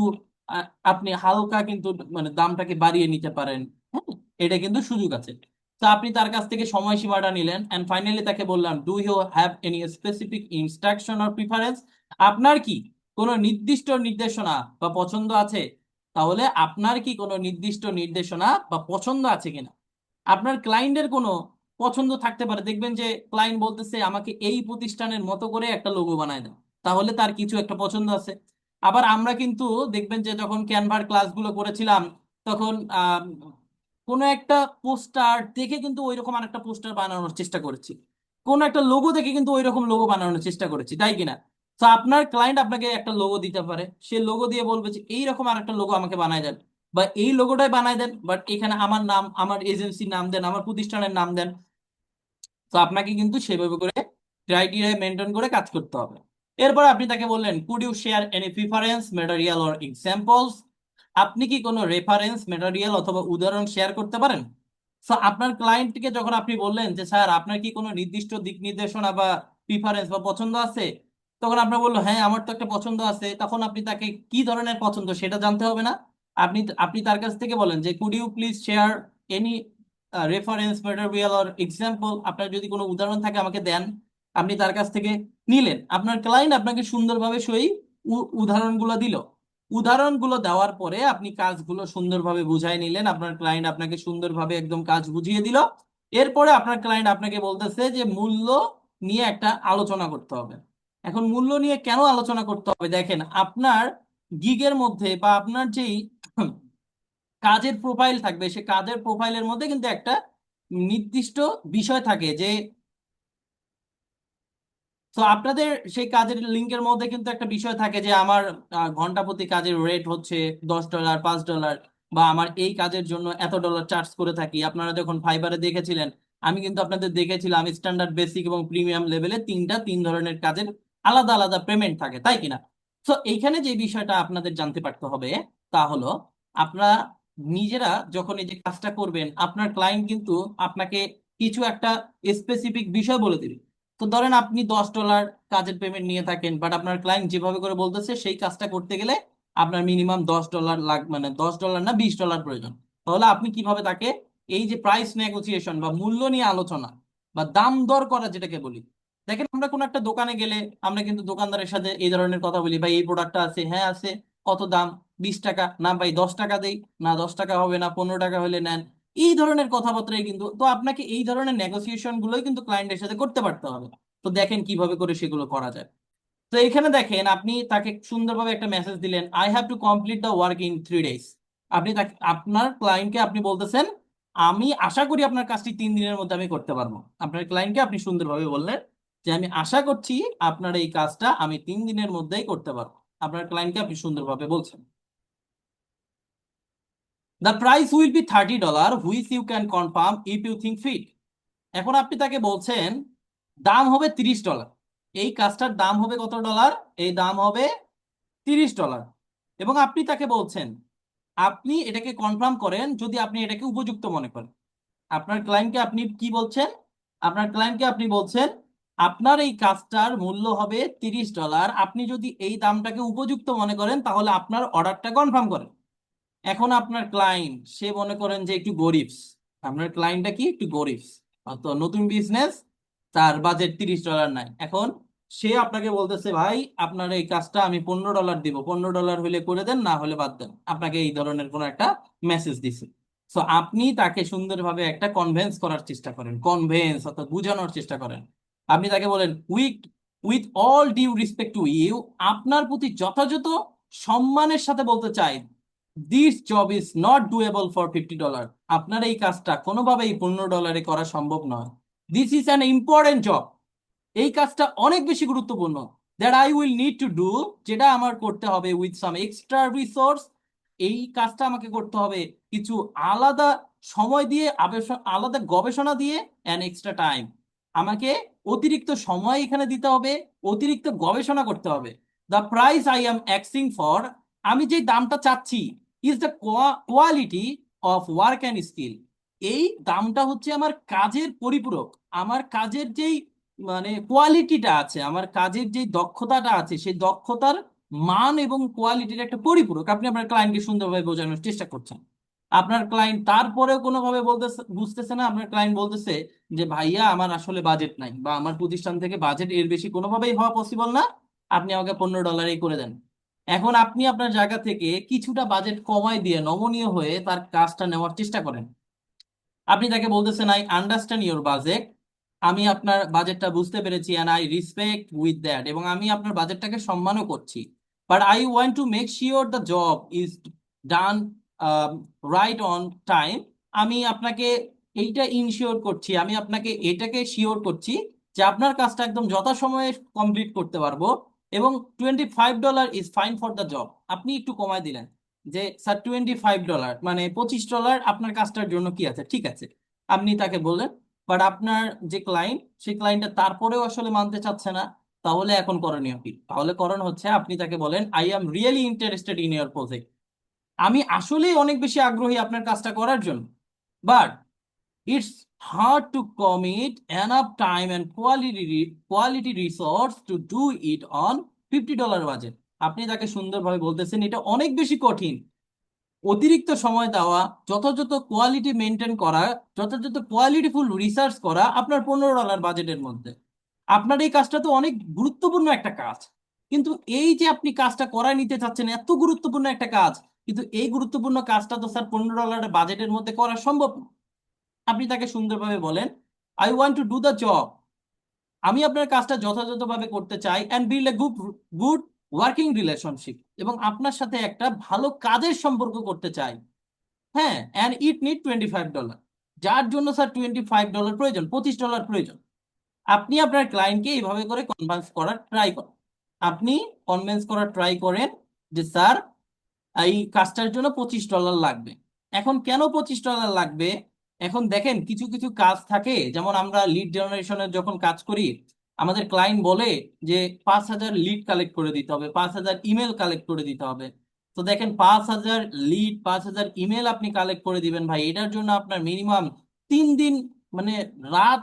আপনি হালকা কিন্তু মানে দামটাকে বাড়িয়ে নিতে পারেন। হ্যাঁ, এটা কিন্তু সুযোগ আছে। তো আপনি তার কাছ থেকে সময়সীমাটা নিলেন এন্ড ফাইনালি তাকে বললাম do you have any specific instruction or preference? আপনার কি কোনো নির্দিষ্ট নির্দেশনা বা পছন্দ আছে? তাহলে আপনার কি কোনো নির্দিষ্ট নির্দেশনা বা পছন্দ আছে কিনা? আপনার ক্লায়েন্টের কোনো পছন্দ থাকতে পারে, দেখবেন যে ক্লায়েন্ট বলতেছে আমাকে এই প্রতিষ্ঠানের মতো করে একটা লোগো বানায় দেন, তাহলে তার কিছু একটা পছন্দ আছে। আবার আমরা কিন্তু দেখবেন যে যখন ক্যানভার ক্লাসগুলো করেছিলাম, তখন কোনো একটা পোস্টার দেখে কিন্তু ওইরকম আরেকটা পোস্টার বানানোর চেষ্টা করেছি, কোন একটা লোগো দেখে কিন্তু ওইরকম লোগো বানানোর চেষ্টা করেছি, তাই কিনা? তো আপনার ক্লায়েন্ট আপনাকে একটা লোগো দিতে পারে, সে লোগো দিয়ে বলবে যে এইরকম আরেকটা লোগো আমাকে বানায় দেন, বা এই লোগোটাই বানায় দেন, বাট এখানে আমার নাম, আমার এজেন্সির নাম দেন, আমার প্রতিষ্ঠানের নাম দেন। তো আপনাকে কিন্তু সেভাবে করে ক্রাইটেরিয়া মেনটেন করে কাজ করতে হবে। এরপর আপনি তাকে বললেন could you share any preference material or examples? আপনি কি কোনো রেফারেন্স ম্যাটেরিয়াল অথবা উদাহরণ শেয়ার করতে পারেন? তো আপনার ক্লায়েন্টকে যখন আপনি বললেন যে স্যার আপনার কি কোনো নির্দিষ্ট দিক নির্দেশনা বা প্রিফারেন্স বা পছন্দ আছে, তখন আপনার বললো হ্যাঁ আমার তো একটা পছন্দ আছে। তখন আপনি তাকে কি ধরনের পছন্দ সেটা জানতে হবে না? আপনি আপনি তার কাছ থেকে বলেন যে could you please share any reference material or example? আপনার যদি কোনো উদাহরণ থাকে আমাকে দেন। আপনি তার কাছ থেকে নিলেন, আপনার ক্লায়েন্ট আপনাকে সুন্দরভাবে সেই উদাহরণগুলো দিল। উদাহরণগুলো দেওয়ার পরে আপনি কাজগুলো সুন্দরভাবে বুঝাই নিলেন, আপনার ক্লায়েন্ট আপনাকে সুন্দরভাবে একদম কাজ বুঝিয়ে দিল। এরপরে আপনার ক্লায়েন্ট আপনাকে বলতেছে যে মূল্য নিয়ে একটা আলোচনা করতে হবে। এখন মূল্য নিয়ে কেন আলোচনা করতে হবে, দেখেন আপনার গিগের মধ্যে বা আপনার যেই কাজের প্রোফাইল থাকবে, সে কাজের প্রোফাইলের মধ্যে কিন্তু একটা নির্দিষ্ট বিষয় থাকে যে, তো আপনাদের সেই কাজের লিঙ্কের মধ্যে কিন্তু একটা বিষয় থাকে যে আমার ঘন্টা প্রতি কাজের রেট হচ্ছে $10, $5, বা আমার এই কাজের জন্য এত ডলার চার্জ করে থাকি। আপনারা যখন ফাইবারে দেখেছিলেন, আমি কিন্তু আপনাদের দেখেছিলাম স্ট্যান্ডার্ড, বেসিক এবং প্রিমিয়াম লেভেলে তিন ধরনের কাজের আলাদা আলাদা পেমেন্ট থাকে, তাই কিনা? তো এইখানে যে বিষয়টা আপনাদের জানতে পারতে হবে তা হলো, আপনারা নিজেরা যখন এই যে কাজটা করবেন, আপনার ক্লায়েন্ট কিন্তু আপনাকে কিছু একটা স্পেসিফিক বিষয় বলে দিবে। তো ধরেন আপনি $10 কাজের পেমেন্ট নিয়ে থাকেন, বাট আপনার ক্লায়েন্ট যেভাবে করে বলতেছে সেই কাজটা করতে গেলে আপনার মিনিমাম $10 মানে $10 না $20 প্রয়োজন। তাহলে আপনি কিভাবে তাকে এই যে প্রাইস নেগোসিয়েশন বা মূল্য নিয়ে আলোচনা বা দাম দর করা যেটাকে বলি, দেখেন আমরা কোনো একটা দোকানে গেলে আমরা কিন্তু দোকানদারের সাথে এই ধরনের কথা বলি, ভাই এই প্রোডাক্টটা আছে, হ্যাঁ আছে, কত দাম? 20 টাকা না ভাই, 10 টাকা দেই না, 10 টাকা হবে না, 15 টাকা হলে নেন। এই ধরনের কথাবার্তাই কিন্তু, তো আপনাকে এই ধরনের নেগোসিয়েশন গুলোই কিন্তু ক্লায়েন্টের সাথে করতে পারতে হবে। তো দেখেন কিভাবে করে সেগুলো করা যায়। তো এখানে দেখেন আপনি তাকে সুন্দরভাবে একটা মেসেজ দিলেন, I have to complete the work in 3 days। আপনি তাকে, আপনার ক্লায়েন্টকে আপনি বলতেছেন, আমি আশা করি আপনার কাজটি 3 দিনের মধ্যে আমি করতে পারবো। আপনার ক্লায়েন্টকে আপনি সুন্দরভাবে বললেন যে আমি আশা করছি আপনার এই কাজটা আমি 3 দিনের মধ্যেই করতে পারবো। আপনার ক্লায়েন্টকে আপনি সুন্দরভাবে বলছেন, the price will be $30 which you can confirm if you think fit. এখন আপনি তাকে বলছেন দাম হবে $30। এই কাজটার দাম হবে কত ডলার? এই দাম হবে $30। এবং আপনি তাকে বলছেন আপনি এটাকে কনফার্ম করেন যদি আপনি এটাকে উপযুক্ত মনে করেন। আপনার ক্লায়েন্টকে আপনি কি বলছেন? আপনার ক্লায়েন্টকে আপনি বলছেন আপনার এই কাজটার মূল্য হবে $30, আপনি যদি এই দামটাকে উপযুক্ত মনে করেন তাহলে আপনার অর্ডারটা কনফার্ম করেন। এখন আপনার ক্লায়েন্ট সে মনে করেন যে একটু গরিব, আপনার ক্লায়েন্টটা কি একটু গরিব, তো নতুন বিজনেস, তার বাজেট $30 নাই। এখন সে আপনাকে বলতেছে ভাই আপনার এই কাজটা আমি $15 দিব, $15 হলে করে দেন, না হলে বাদ দেন, আপনাকে এই ধরনের কোন একটা মেসেজ দিছে। তো আপনি তাকে সুন্দরভাবে একটা কনভেন্স করার চেষ্টা করেন, কনভেন্স অর্থাৎ বোঝানোর চেষ্টা করেন। আপনি তাকে বলেন with with all due respect to you, আপনার প্রতি যথাযথ সম্মানের সাথে বলতে চাই, this job is not doable for $50। আপনার এই কাজটা কোনোভাবেই $15 করা সম্ভব নয়। This is an important job, এই কাজটা অনেক বেশি গুরুত্বপূর্ণ, that I will need to do, যেটা আমার করতে হবে উইথ সাম এক্সট্রা রিসোর্স। এই কাজটা আমাকে করতে হবে কিছু আলাদা সময় দিয়ে, আলাদা গবেষণা দিয়ে, অ্যান এক্সট্রা টাইম, আমাকে অতিরিক্ত সময় এখানে দিতে হবে, অতিরিক্ত গবেষণা করতে হবে। দ্য প্রাইস আই এম অ্যাক্সিং ফর, আমি যে দামটা চাচ্ছি, is the quality of work and skill, এই দামটা হচ্ছে আমার কাজের পরিপূরক, আমার কাজের যেই মানে কোয়ালিটিটা আছে, আমার কাজের যে দক্ষতাটা আছে, সেই দক্ষতার মান এবং কোয়ালিটির একটা পরিপূরক। আপনি আপনার ক্লায়েন্টকে সুন্দরভাবে বোঝানোর চেষ্টা করছেন। আপনার ক্লায়েন্ট তারপরেও কোনোভাবে বলতেছে, বুঝতেছে না, আপনার ক্লায়েন্ট বলতেছে যে ভাইয়া আমার আসলে বাজেট নাই, বা আমার প্রতিষ্ঠান থেকে বাজেট এর বেশি কোনোভাবেই হওয়া পসিবল না, আপনি আমাকে $15 করে দেন। এখন আপনি আপনার জায়গা থেকে কিছুটা বাজেট কমায় দিয়ে নমনীয় হয়ে তার কাজটা নেওয়ার চেষ্টা করেন। আপনি তাকে বলতেছেন আই আন্ডারস্ট্যান্ড ইউর বাজেট, আমি আপনার বাজেটটা বুঝতে পেরেছি, and I respect with that, এবং আমি আপনার বাজেটটাকে সম্মানও করছি, but I want to make sure the job is done right on time. আমি আপনাকে এইটা ইনশিওর করছি, আমি আপনাকে এটাকে শিওর করছি যে আপনার কাজটা একদম যথাসময়ে কমপ্লিট করতে পারবো। এবং $25 is fine for the job, আপনি একটু কমায় দিলেন যে স্যার $25 মানে $25 আপনার কাজটার জন্য কি আছে, ঠিক আছে, আপনি তাকে বললেন। বাট আপনার যে ক্লায়েন্ট, সেই ক্লায়েন্টটা তারপরেও আসলে মানতে চাচ্ছে না। তাহলে এখন করণীয় কি? তাহলে করণ হচ্ছে আপনি তাকে বলেন I am really interested in your project, আমি আসলেই অনেক বেশি আগ্রহী আপনার কাজটা করার জন্য, but it's hard to commit enough time and quality resource to do it on $50 budget. আপনি তাকে সুন্দরভাবে বলতেছেন এটা অনেক বেশি কঠিন, অতিরিক্ত সময় দেওয়া, যথাযথ কোয়ালিটি মেনটেন করা, যথাযথ কোয়ালিটিফুল রিসার্চ করা আপনার $15 বাজেটের মধ্যে। আপনার এই কাজটা তো অনেক গুরুত্বপূর্ণ একটা কাজ, কিন্তু এই যে আপনি কাজটা করায় নিতে চাচ্ছেন, এত গুরুত্বপূর্ণ একটা কাজ, কিন্তু এই গুরুত্বপূর্ণ কাজটা তো স্যার $15 বাজেটের মধ্যে করা সম্ভব না। আপনি তাকে সুন্দরভাবে বলেন, I want to do the job, আমি আপনার কাজটা যথাযথভাবে করতে চাই and build a good good working relationship, এবং আপনার সাথে একটা ভালো কাজের সম্পর্ক করতে চাই। হ্যাঁ, অ্যান্ড ইট নিড $25, যার জন্য স্যার $25 প্রয়োজন, $25 প্রয়োজন। আপনি আপনার ক্লায়েন্টকে এইভাবে করে কনভিন্স করার ট্রাই করেন। আপনি কনভিন্স করার ট্রাই করেন যে স্যার এই কাজটার জন্য $25 লাগবে। এখন কেন $25 লাগবে? এখন দেখেন, কিছু কিছু কাজ থাকে, যেমন আমরা লিড জেনারেশনের যখন কাজ করি, আমাদের ক্লায়েন্ট বলে যে 5,000 লিড কালেক্ট করে দিতে হবে, 5,000 ইমেল কালেক্ট করে দিতে হবে। তো দেখেন, 5,000 লিড, 5,000 ইমেল আপনি কালেক্ট করে দিবেন ভাই, এটার জন্য আপনার মিনিমাম 3 দিন, মানে রাত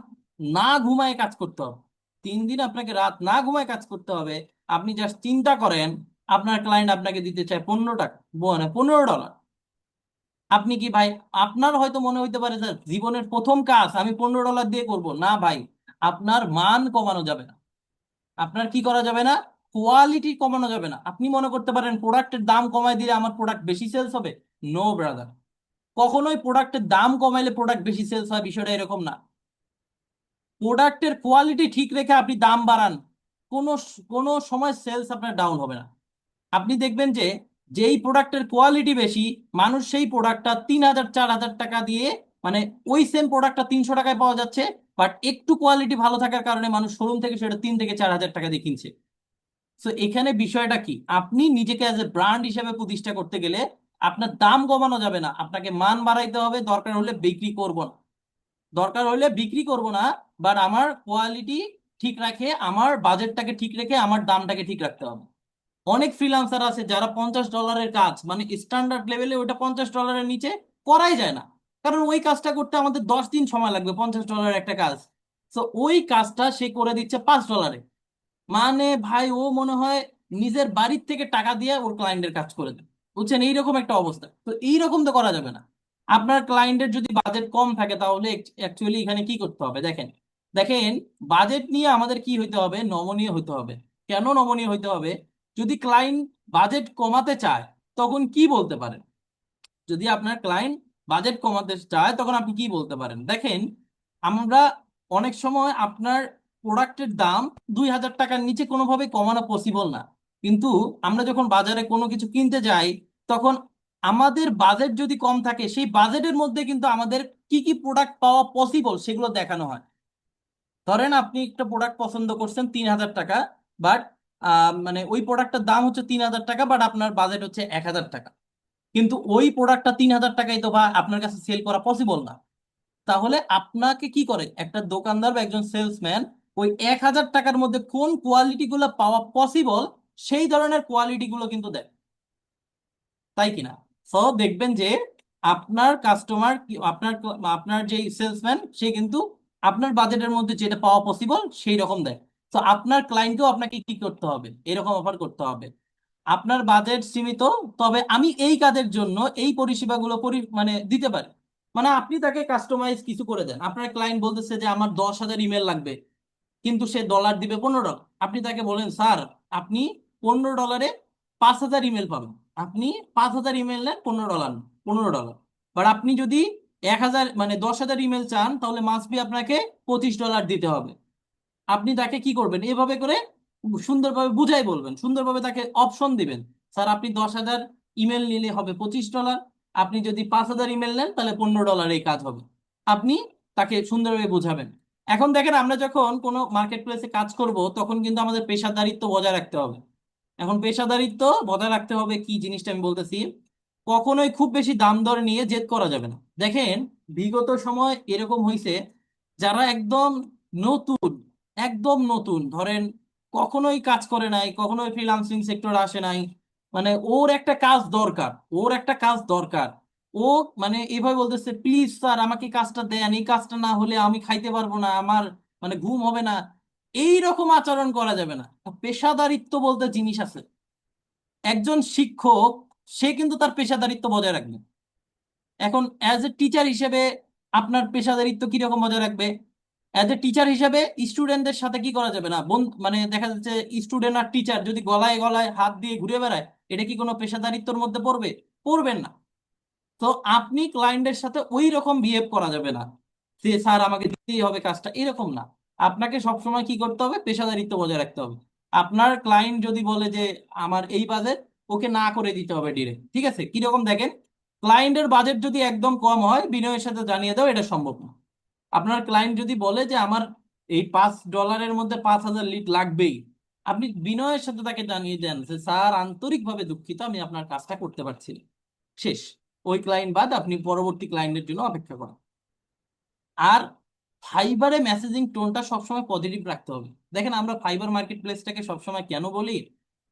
না ঘুমায় কাজ করতে হবে। 3 দিন আপনাকে রাত না ঘুমায় কাজ করতে হবে। আপনি জাস্ট চিন্তা করেন, আপনার ক্লায়েন্ট আপনাকে দিতে চায় $15, মানে $15। আপনি কি ভাই, আপনার হয়তো মনে হইতে পারে স্যার জীবনের প্রথম কাজ আমি $15 দিয়ে করব না ভাই, আপনার মান কমানো যাবে না, আপনার কি করা যাবে না, কোয়ালিটি কমানো যাবে না। আপনি মনে করতে পারেন প্রোডাক্টের দাম কমায় দিলে আমার প্রোডাক্ট বেশি সেলস হবে। নো ব্রাদার, কখনোই প্রোডাক্টের দাম কমাইলে প্রোডাক্ট বেশি সেলস হয় বিষয়টা এরকম না। প্রোডাক্টের কোয়ালিটি ঠিক রেখে আপনি দাম বাড়ান, কোনো কোনো সময় সেলস আপনার ডাউন হবে না। আপনি দেখবেন যে যেই প্রোডাক্টের কোয়ালিটি বেশি, মানুষ সেই প্রোডাক্টটা 3,000 4,000 টাকা দিয়ে, মানে ওই সেম প্রোডাক্টটা 300 টাকায় পাওয়া যাচ্ছে, বাট একটু কোয়ালিটি ভালো থাকার কারণে মানুষ শোরুম থেকে সেটা 3 থেকে 4 হাজার টাকা দিয়ে কিনছে। তো এখানে বিষয়টা কি, আপনি নিজেকে অ্যাজ এ ব্র্যান্ড হিসেবে প্রতিষ্ঠা করতে গেলে আপনার দাম কমানো যাবে না, আপনাকে মান বাড়াইতে হবে। দরকার হলে বিক্রি করব না, দরকার হলে বিক্রি করব না, বাট আমার কোয়ালিটি ঠিক রাখে, আমার বাজেটটাকে ঠিক রেখে আমার দামটাকে ঠিক রাখতে হবে। অনেক ফ্রিল্যান্সার আছে যারা $50 কাজ, মানে স্ট্যান্ডার্ড লেভেলে ওইটা $50 নিচে করাই যায় না, কারণ ওই কাজটা করতে আমাদের 10 দিন সময় লাগবে, $50 একটা কাজ। তো ওই কাজটা সে করে দিচ্ছে $5। মানে ভাই, ও মনে হয় নিজের বাড়ির থেকে টাকা দিয়ে ওর ক্লায়েন্টের কাজ করে দেবে। বুঝছেন, এইরকম একটা অবস্থা। তো এইরকম তো করা যাবে না। আপনার ক্লায়েন্টের যদি বাজেট কম থাকে তাহলে অ্যাকচুয়ালি এখানে কি করতে হবে দেখেন, দেখেন বাজেট নিয়ে আমাদের কি হইতে হবে, নমনীয় হইতে হবে। কেন নমনীয় হইতে হবে? যদি ক্লায়েন্ট বাজেট কমাতে চায় তখন কি বলতে পারেন? যদি আপনার ক্লায়েন্ট বাজেট কমাতে চায় তখন আপনি কি বলতে পারেন দেখেন, আমরা অনেক সময় আপনার প্রোডাক্টের দাম 2,000 টাকার নিচে কোনোভাবে কমানো পসিবল না, কিন্তু আমরা যখন বাজারে কোনো কিছু কিনতে যাই তখন আমাদের বাজেট যদি কম থাকে সেই বাজেটের মধ্যে কিন্তু আমাদের কি কি প্রোডাক্ট পাওয়া পসিবল সেগুলো দেখানো হয়। ধরেন আপনি একটা প্রোডাক্ট পছন্দ করছেন 3,000 টাকা, বাট মানে ওই প্রোডাক্টের দাম হচ্ছে 3,000 টাকা, বাট আপনার বাজেট হচ্ছে 1,000 টাকা, কিন্তু ওই প্রোডাক্টটা 3,000 টাকায় তো বা আপনার কাছে সেল করা পসিবল না। তাহলে আপনাকে কি করে একটা দোকানদার বা একজন সেলসম্যান, ওই 1,000 টাকার মধ্যে কোন কোয়ালিটি গুলো পাওয়া পসিবল সেই ধরনের কোয়ালিটি গুলো কিন্তু দেয়, তাই কিনা? সো দেখবেন যে আপনার কাস্টমার, আপনার আপনার যে সেলসম্যান সে কিন্তু আপনার বাজেটের মধ্যে যেটা পাওয়া পসিবল সেই রকম দেয়। তো আপনার ক্লায়েন্টকেও আপনাকে কি করতে হবে, এরকম অফার করতে হবে, আপনার বাজেট সীমিত, তবে আমি এই কাজের জন্য এই পরিষেবাগুলো মানে দিতে পারি। মানে আপনি তাকে কাস্টমাইজ কিছু করে দেন, আপনার ক্লায়েন্ট বলতেছে যে আমার 10,000 ইমেল লাগবে, কিন্তু সে ডলার দিবে $15। আপনি তাকে বলেন স্যার আপনি $15 5,000 ইমেল পাবেন, আপনি 5,000 ইমেল নেন, $15 নেন, $15। বাট আপনি যদি 1,000 মানে 10,000 ইমেল চান তাহলে মাস্ট বি আপনাকে $25 দিতে হবে। আপনি তাকে কি করবেন, এভাবে করে সুন্দরভাবে বুঝাই বলবেন, সুন্দরভাবে তাকে অপশন দিবেন, স্যার আপনি 10,000 ইমেল নিলে হবে $25, আপনি যদি 5,000 ইমেল নেন তাহলে $15 এই কাজ হবে। আপনি তাকে সুন্দরভাবে বুঝাবেন। এখন দেখেন, আমরা যখন কোনো মার্কেট প্লেসে কাজ করব তখন কিন্তু আমাদের পেশাদারিত্ব বজায় রাখতে হবে। এখন পেশাদারিত্ব বজায় রাখতে হবে কি জিনিসটা আমি বলতেছি, কখনোই খুব বেশি দাম দর নিয়ে জেদ করা যাবে না। দেখেন, বিগত সময় এরকম হয়েছে, যারা একদম নতুন, একদম নতুন, ধরেন কখনোই কাজ করে নাই, কখনোই ফ্রিল্যান্সিং সেক্টর আসে নাই, মানে ওর একটা কাজ দরকার, ওর একটা কাজ দরকার, ও মানে এভাবে বলতেছে প্লিজ স্যার আমাকে কাজটা দেন, এই কাজটা না হলে আমি খাইতে পারবো না, আমার মানে ঘুম হবে না। এই রকম আচরণ করা যাবে না। পেশাদারিত্ব বলতে জিনিস আছে। একজন শিক্ষক, সে কিন্তু তার পেশাদারিত্ব বজায় রাখবে। এখন অ্যাজ এ টিচার হিসেবে আপনার পেশাদারিত্ব কিরকম বজায় রাখবে? অ্যাজ এ টিচার হিসেবে স্টুডেন্টদের সাথে কি করা যাবে না মানে দেখা যাচ্ছে স্টুডেন্ট আর টিচার যদি গলায় গলায় হাত দিয়ে ঘুরে বেড়ায়, এটা কি কোনো পেশাদারিত্বের মধ্যে পড়বে? পড়বেন না। তো আপনি ক্লায়েন্টের সাথে ওই রকম বিহেভ করা যাবে না যে স্যার আমাকে দিতেই হবে কাজটা, এরকম না। আপনাকে সবসময় কি করতে হবে? পেশাদারিত্ব বজায় রাখতে হবে। আপনার ক্লায়েন্ট যদি বলে যে আমার এই বাজেট, ওকে না করে দিতে হবে ডিরেক্ট। ঠিক আছে? কিরকম দেখেন, ক্লায়েন্টের বাজেট যদি একদম কম হয়, বিনয়ের সাথে জানিয়ে দাও এটা সম্ভব না। আপনার ক্লায়েন্ট যদি বলে যে আমার এই $5 মধ্যে 5,000 লিড লাগবেই, আপনি বিনয়ের সাথে তাকে জানিয়ে দেন যে স্যার আন্তরিকভাবে দুঃখিত, আমি আপনার কাজটা করতে পারছি না। শেষ। ওই ক্লায়েন্ট বাদ আপনি পরবর্তী ক্লায়েন্টের জন্য অপেক্ষা করেন। আর ফাইবারে মেসেজিং টোনটা সবসময় পজিটিভ রাখতে হবে। দেখেন আমরা ফাইবার মার্কেট প্লেসটাকে সবসময় কেন বলি,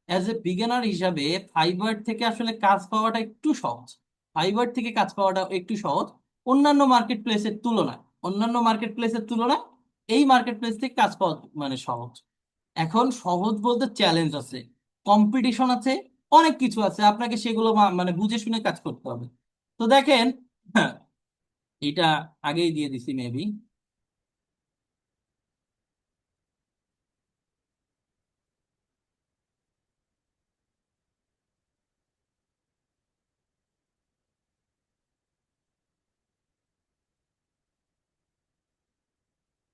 অ্যাজ এ বিগিনার হিসাবে ফাইবার থেকে আসলে কাজ পাওয়াটা একটু সহজ। ফাইবার থেকে কাজ পাওয়াটা একটু সহজ অন্যান্য মার্কেট প্লেসের তুলনায়। অন্যান্য মার্কেট প্লেসের তুলনায় এই মার্কেট প্লেস থেকে কাজ পাওয়া মানে সহজ। এখন সহজ বলতে চ্যালেঞ্জ আছে, কম্পিটিশন আছে, অনেক কিছু আছে, আপনাকে সেগুলো মানে বুঝে শুনে কাজ করতে হবে। তো দেখেন, হ্যাঁ, এটা আগেই দিয়ে দিছি মেবি।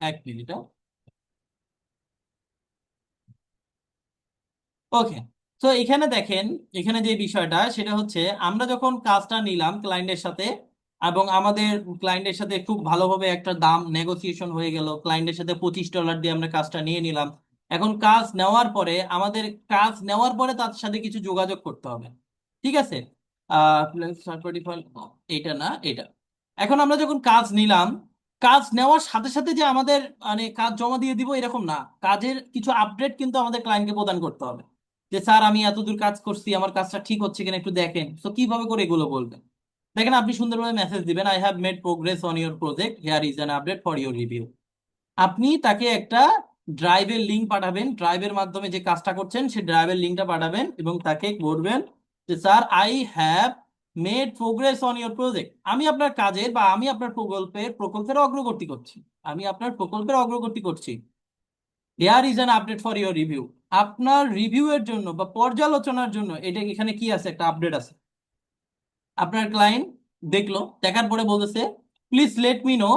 1 মিনিট। ওকে। তো এখানে দেখেন, এখানে যে বিষয়টা সেটা হচ্ছে আমরা যখন কাজটা নিলাম ক্লায়েন্টের সাথে, এবং আমাদের ক্লায়েন্টের সাথে খুব ভালোভাবে একটা দাম নেগোসিয়েশন হয়ে গেল, ক্লায়েন্টের সাথে $25 দিয়ে আমরা কাজটা নিয়ে নিলাম। এখন কাজ নেওয়ার পরে আমাদের, কাজ নেওয়ার পরে তার সাথে কিছু যোগাযোগ করতে হবে। ঠিক আছে? এটা না, এটা। এখন আমরা যখন কাজ নিলাম, কাজ নেওয়ার সাথে সাথে যে আমাদের মানে কাজ জমা দিয়ে দিব এরকম না, কাজের কিছু আপডেট কিন্তু আমাদের ক্লায়েন্টকে প্রদান করতে হবে। যে স্যার আমি এতদূর কাজ করছি, আমার কাজটা ঠিক হচ্ছে কিনা একটু দেখেন। তো কিভাবে করে এগুলো বলবেন? দেখেন আপনি সুন্দরভাবে মেসেজ দিবেন, I have made progress on your project, here is an update for your review. আপনি তাকে একটা ড্রাইভের লিঙ্ক পাঠাবেন, ড্রাইভের মাধ্যমে যে কাজটা করছেন সেই ড্রাইভের লিঙ্কটা পাঠাবেন এবং তাকে বলবেন যে sir I have made progress on your project, আমি আপনার কাজের বা আমি আপনার প্রকল্পের অগ্রগতি করছি, আমি আপনার প্রকল্পের অগ্রগতি করছি। Hair is an update for your review. আপনার রিভিউ এর জন্য বা পর্যালোচনার জন্য এটা এখানে কি আছে, একটা আপডেট আছে। আপনার ক্লায়েন্ট দেখলো, দেখার পরে বলতেছে please let me know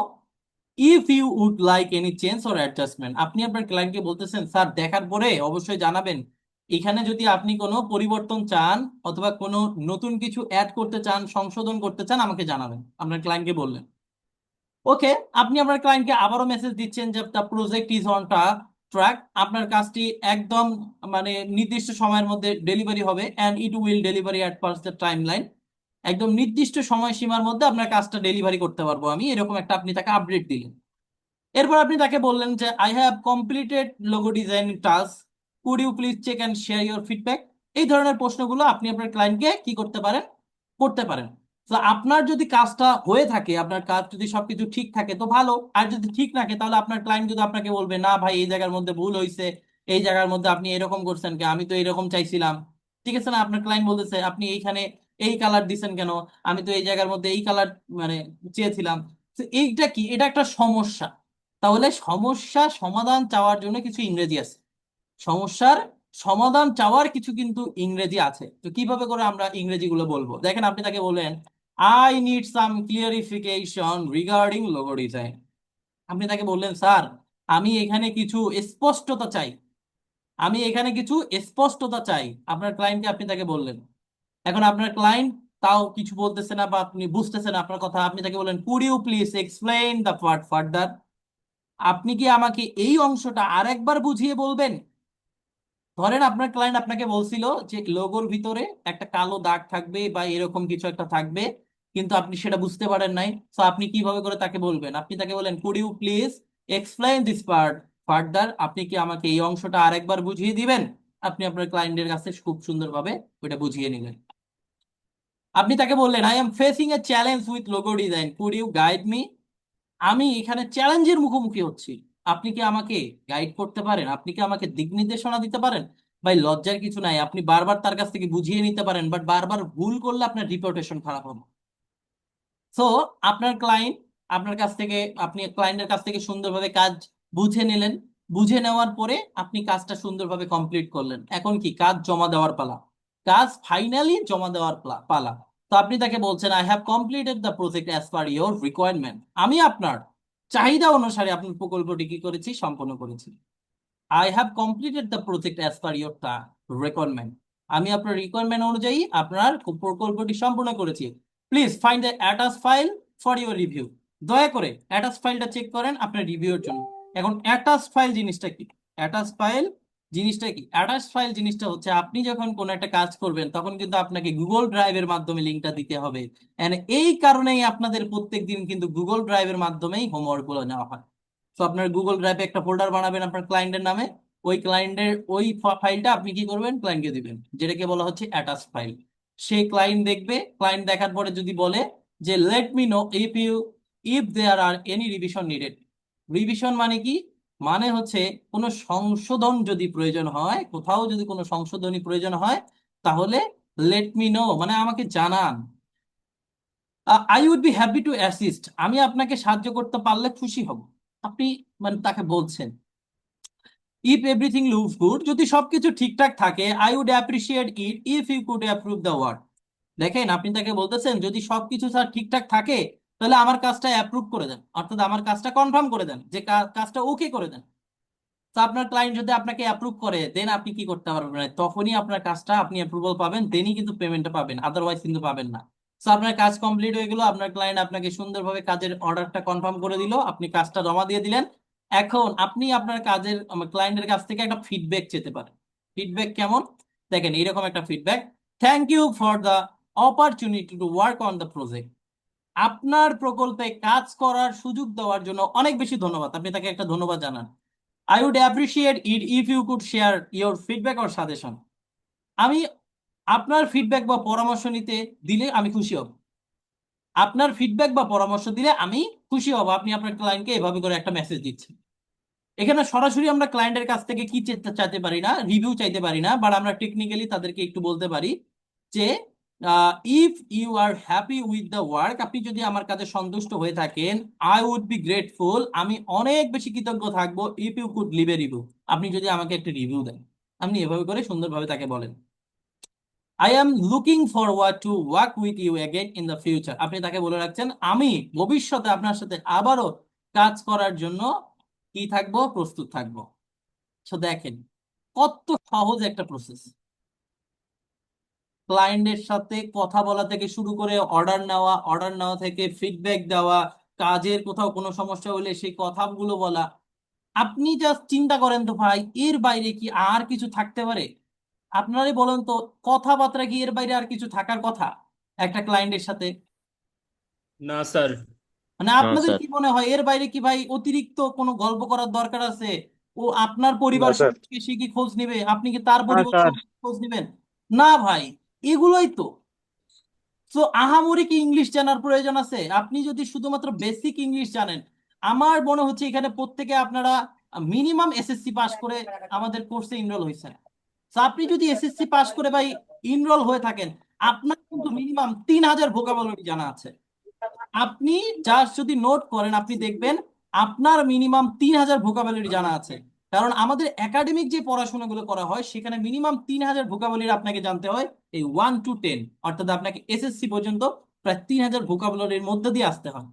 if you would like any change or adjustment. আপনি আপনার ক্লায়েন্টকে বলতেছেন স্যার দেখার পরে অবশ্যই জানাবেন, এখানে যদি আপনি কোনো পরিবর্তন চান অথবা কোনো নতুন কিছু অ্যাড করতে চান, সংশোধন করতে চান, আমাকে জানাবেন। আপনার ক্লায়েন্টকে বললেন। ওকে। আপনি আপনার ক্লায়েন্টকে আবারও মেসেজ দিচ্ছেন যে the project is on track, আপনার কাজটি একদম মানে নির্দিষ্ট সময়ের মধ্যে ডেলিভারি হবে, and it will delivery at pass the time line. একদম নির্দিষ্ট সময়সীমার মধ্যে আপনার কাজটা ডেলিভারি করতে পারবো আমি, এরকম একটা আপনি তাকে আপডেট দিলেন। এরপর আপনি তাকে বললেন যে I have completed logo design task, could you please check and share your feedback. এই ধরনের প্রশ্নগুলো আপনি আপনার ক্লায়েন্টকে কি করতে পারেন, করতে পারেন। তো আপনার যদি কাজটা হয়ে থাকে, আপনার কাজ যদি সবকিছু ঠিক থাকে তো ভালো, আর যদি ঠিক না থাকে তাহলে আপনার ক্লায়েন্ট যদি আপনাকে বলবে না ভাই এই জায়গার মধ্যে ভুল হয়েছে, এই জায়গার মধ্যে আপনি এরকম করছেন কেন, আমি তো এরকম চাইছিলাম। ঠিক আছে না? আপনার ক্লায়েন্ট বলতেছে আপনি এইখানে এই কালার দিছেন কেন, আমি তো এই জায়গার মধ্যে এই কালার মানে চেয়েছিলাম। তো এইটা কি, এটা একটা সমস্যা। তাহলে সমস্যা সমাধান চাওয়ার জন্য কিছু ইংরেজি আছে, সমস্যার সমাধান চাওয়ার কিছু কিন্তু ইংরেজি আছে। তো কিভাবে করে আমরা ইংরেজিগুলো বলবো? দেখেন আপনি তাকে বললেন I need some clarification regarding logo design. আপনি তাকে বললেন স্যার আমি এখানে কিছু স্পষ্টতা চাই, আমি এখানে কিছু স্পষ্টতা চাই। আপনার ক্লায়েন্টকে আপনি তাকে বললেন। এখন আপনার ক্লায়েন্ট তাও কিছু বলতেছে না বা আপনি বুঝতেছেন আপনার কথা, আপনি তাকে বললেন could you please explain the part further, আপনি কি আমাকে এই অংশটা আরেকবার বুঝিয়ে বলবেন? ধরেন আপনার ক্লায়েন্ট আপনাকে বলছিল যে লোগোর ভিতরে একটা কালো দাগ থাকবে বা এরকম কিছু একটা থাকবে, কিন্তু আপনি সেটা বুঝতে পারেন নাই। তো আপনি কিভাবে করে তাকে বলবেন? আপনি তাকে বলেন could you please explain this part further, আপনি কি আমাকে এই অংশটা আরেকবার বুঝিয়ে দিবেন? আপনি আপনার ক্লায়েন্টের কাছে খুব সুন্দরভাবে ওইটা বুঝিয়ে নিলেন। আপনি তাকে বললেন I am facing a challenge with logo design, could you guide me. আমি এখানে চ্যালেঞ্জের মুখোমুখি হচ্ছি, আপনি কি আমাকে গাইড করতে পারেন, আপনি কি আমাকে দিক নির্দেশনা দিতে পারেন? ভাই লজ্জার কিছু নাই, আপনি বারবার তার কাছ থেকে বুঝিয়ে নিতে পারেন, বাট বারবার ভুল করলে আপনার রিপুটেশন খারাপ হবে। সো আপনার ক্লায়েন্ট আপনার কাছ থেকে, আপনি ক্লায়েন্টের কাছ থেকে সুন্দরভাবে কাজ বুঝে নিলেন, বুঝে নেওয়ার পরে আপনি কাজটা সুন্দরভাবে কমপ্লিট করলেন। এখন কি কাজ জমা দেওয়ার পালা, কাজ ফাইনালি জমা দেওয়ার পালা। তো আপনি তাকে বলছেন, I have completed the project as per your requirement. আমি আপনার চাহিদা অনুসারে আপনার প্রকল্পটি কি করেছি, সম্পন্ন করেছি। I have completed the project as per your requirement. আমি আপনার রিকোয়ারমেন্ট অনুযায়ী আপনার প্রকল্পটি সম্পূর্ণ করেছি। Please find the attach file for your review. দয়া করে অ্যাটাচ ফাইলটা চেক করেন আপনার রিভিউর জন্য। এখন অ্যাটাচ ফাইল জিনিসটা কি? অ্যাটাচ ফাইল জিনিসটা কি? অ্যাটাচ ফাইল জিনিসটা হচ্ছে, আপনি যখন কোনো একটা কাজ করবেন তখন কিন্তু আপনাকে গুগল ড্রাইভের মাধ্যমে লিঙ্কটা দিতে হবে। এন্ড এই কারণেই আপনাদের প্রত্যেকদিন কিন্তু গুগল ড্রাইভের মাধ্যমেই হোমওয়ার্ক গুলো নেওয়া হয়। তো আপনার গুগল ড্রাইভে একটা ফোল্ডার বানাবেন আপনার ক্লায়েন্টের নামে। ওই ক্লায়েন্টের ওই ফাইলটা আপনি কি করবেন, ক্লায়েন্টকে দিবেন, যেটাকে বলা হচ্ছে অ্যাটাচ ফাইল। সেই ক্লায়েন্ট দেখবে, ক্লায়েন্ট দেখার পরে যদি বলে যে let me know if there are any revision needed. Revision মানে কি? মানে হচ্ছে কোনো সংশোধন যদি প্রয়োজন হয়, কোথাও যদি কোনো সংশোধনী প্রয়োজন হয়, তাহলে লেট মি নো মানে আমাকে জানান। I would be happy to assist, আমি আপনাকে সাহায্য করতে পারলে খুশি হব। আপনি মানে তাকে বলছেন, ইফ এভরিথিং লুকস গুড, যদি সবকিছু ঠিকঠাক থাকে, I would appreciate it if you could approve the work. দেখেন, আপনি তাকে বলতেছেন যদি সবকিছু স্যার ঠিকঠাক থাকে, তাহলে আমার কাজটা অ্যাপ্রুভ করে দেন, অর্থাৎ আমার কাজটা কনফার্ম করে দেন, যে কাজটা ওকে করে দেন। তো আপনার ক্লায়েন্ট যদি আপনাকে অ্যাপ্রুভ করে দেন, আপনি কি করতে পারবেন না, তখনই আপনার কাজটা আপনি অ্যাপ্রুভাল পাবেন, দেনই কিন্তু পেমেন্টটা পাবেন, আদারওয়াইজ কিন্তু পাবেন না। তো আপনার কাজ কমপ্লিট হয়ে গেল, আপনার ক্লায়েন্ট আপনাকে সুন্দরভাবে কাজের অর্ডারটা কনফার্ম করে দিল, আপনি কাজটা জমা দিয়ে দিলেন। এখন আপনি আপনার কাজের ক্লায়েন্টের কাছ থেকে একটা ফিডব্যাক চেতে পারেন। ফিডব্যাক কেমন? দেখেন, এইরকম একটা feedback: thank you for the opportunity to work on the project. আপনার প্রকল্পে কাজ করার সুযোগ দেওয়ার জন্য অনেক বেশি ধন্যবাদ। আপনি তাকে একটা ধন্যবাদ জানান। I would appreciate it if you could share your feedback or suggestion. আমি আপনার ফিডব্যাক বা পরামর্শ নিতে দিলে আমি খুশি হব। আপনার ফিডব্যাক বা পরামর্শ দিলে আমি খুশি হব। আপনি আপনার ক্লায়েন্টকে এভাবে করে একটা মেসেজ দিচ্ছেন। এখানে সরাসরি আমরা ক্লায়েন্টের কাছ থেকে কি চাইতে পারি না, রিভিউ চাইতে পারি না, বাট আমরা টেকনিক্যালি তাদেরকে একটু বলতে পারি যে if you are happy with the work, আপনি যদি আমার কাজে সন্তুষ্ট হয়ে থাকেন, আই উড বি গ্রেটফুল, আমি অনেক বেশি কৃতজ্ঞ থাকবো, if you could leave a review, আপনি যদি আমাকে একটা রিভিউ দেন। আপনি এভাবে করে সুন্দরভাবে তাকে বলেন। I am looking forward to work with you again in the future, আপনি তাকে বলে রাখছেন আমি ভবিষ্যতে আপনার সাথে আবারও কাজ করার জন্য কি থাকবো, প্রস্তুত থাকবো। তো দেখেন কত সহজ একটা প্রসেস। ক্লায়েন্টের সাথে কথা বলা থেকে শুরু করে অর্ডার নেওয়া, অর্ডার নেওয়া থেকে ফিডব্যাক দেওয়া, কাজের কোথাও কোনো সমস্যা হলে সেই কথাগুলো বলা। আপনি জাস্ট চিন্তা করেন তো ভাই, এর বাইরে কি আর কিছু থাকতে পারে? আপনারই বলেন তো, কথাবার্তা কি এর বাইরে আর কিছু থাকার কথা একটা ক্লায়েন্টের সাথে?
না স্যার।
মানে
না
আপনাদের
স্যার।
কি মনে হয় এর বাইরে কি ভাই অতিরিক্ত কোনো গল্প করার দরকার আছে? ও আপনার
না
পরিবার
স্যার।
সম্পর্কে সে কি খোঁজ নিবে? আপনি কি তার
হ্যাঁ
পরিবার
স্যার।
সম্পর্কে খোঁজ নিবেন? না ভাই, এগুলোই তো। তো আহামরি কি ইংলিশ জানার প্রয়োজন আছে? আপনি যদি শুধুমাত্র বেসিক ইংলিশ জানেন, আমার মনে হচ্ছে এখানে প্রত্যেকে আপনারা মিনিমাম এসএসসি পাস করে আমাদের কোর্সে ইনরোল হয়েছেন। তো আপনি যদি এসএসসি পাস করে ভাই ইনরোল হয়ে থাকেন, আপনার কিন্তু মিনিমাম 3000 ভোকাবুলারি জানা আছে। আপনি জাস্ট যদি নোট করেন, আপনি দেখবেন আপনার মিনিমাম 3000 ভোকাবুলারি জানা আছে। কারণ আমাদের একাডেমিক যে পড়াশোনাগুলো করা হয় সেখানে মিনিমাম 3000 ভোকাবুলারি আপনাকে জানতে হয়, এই 1 to 10, অর্থাৎ আপনাকে এসএসসি পর্যন্ত প্রায় 3000 ভোকাবুলারির মধ্যে দিয়ে আসতে হয়।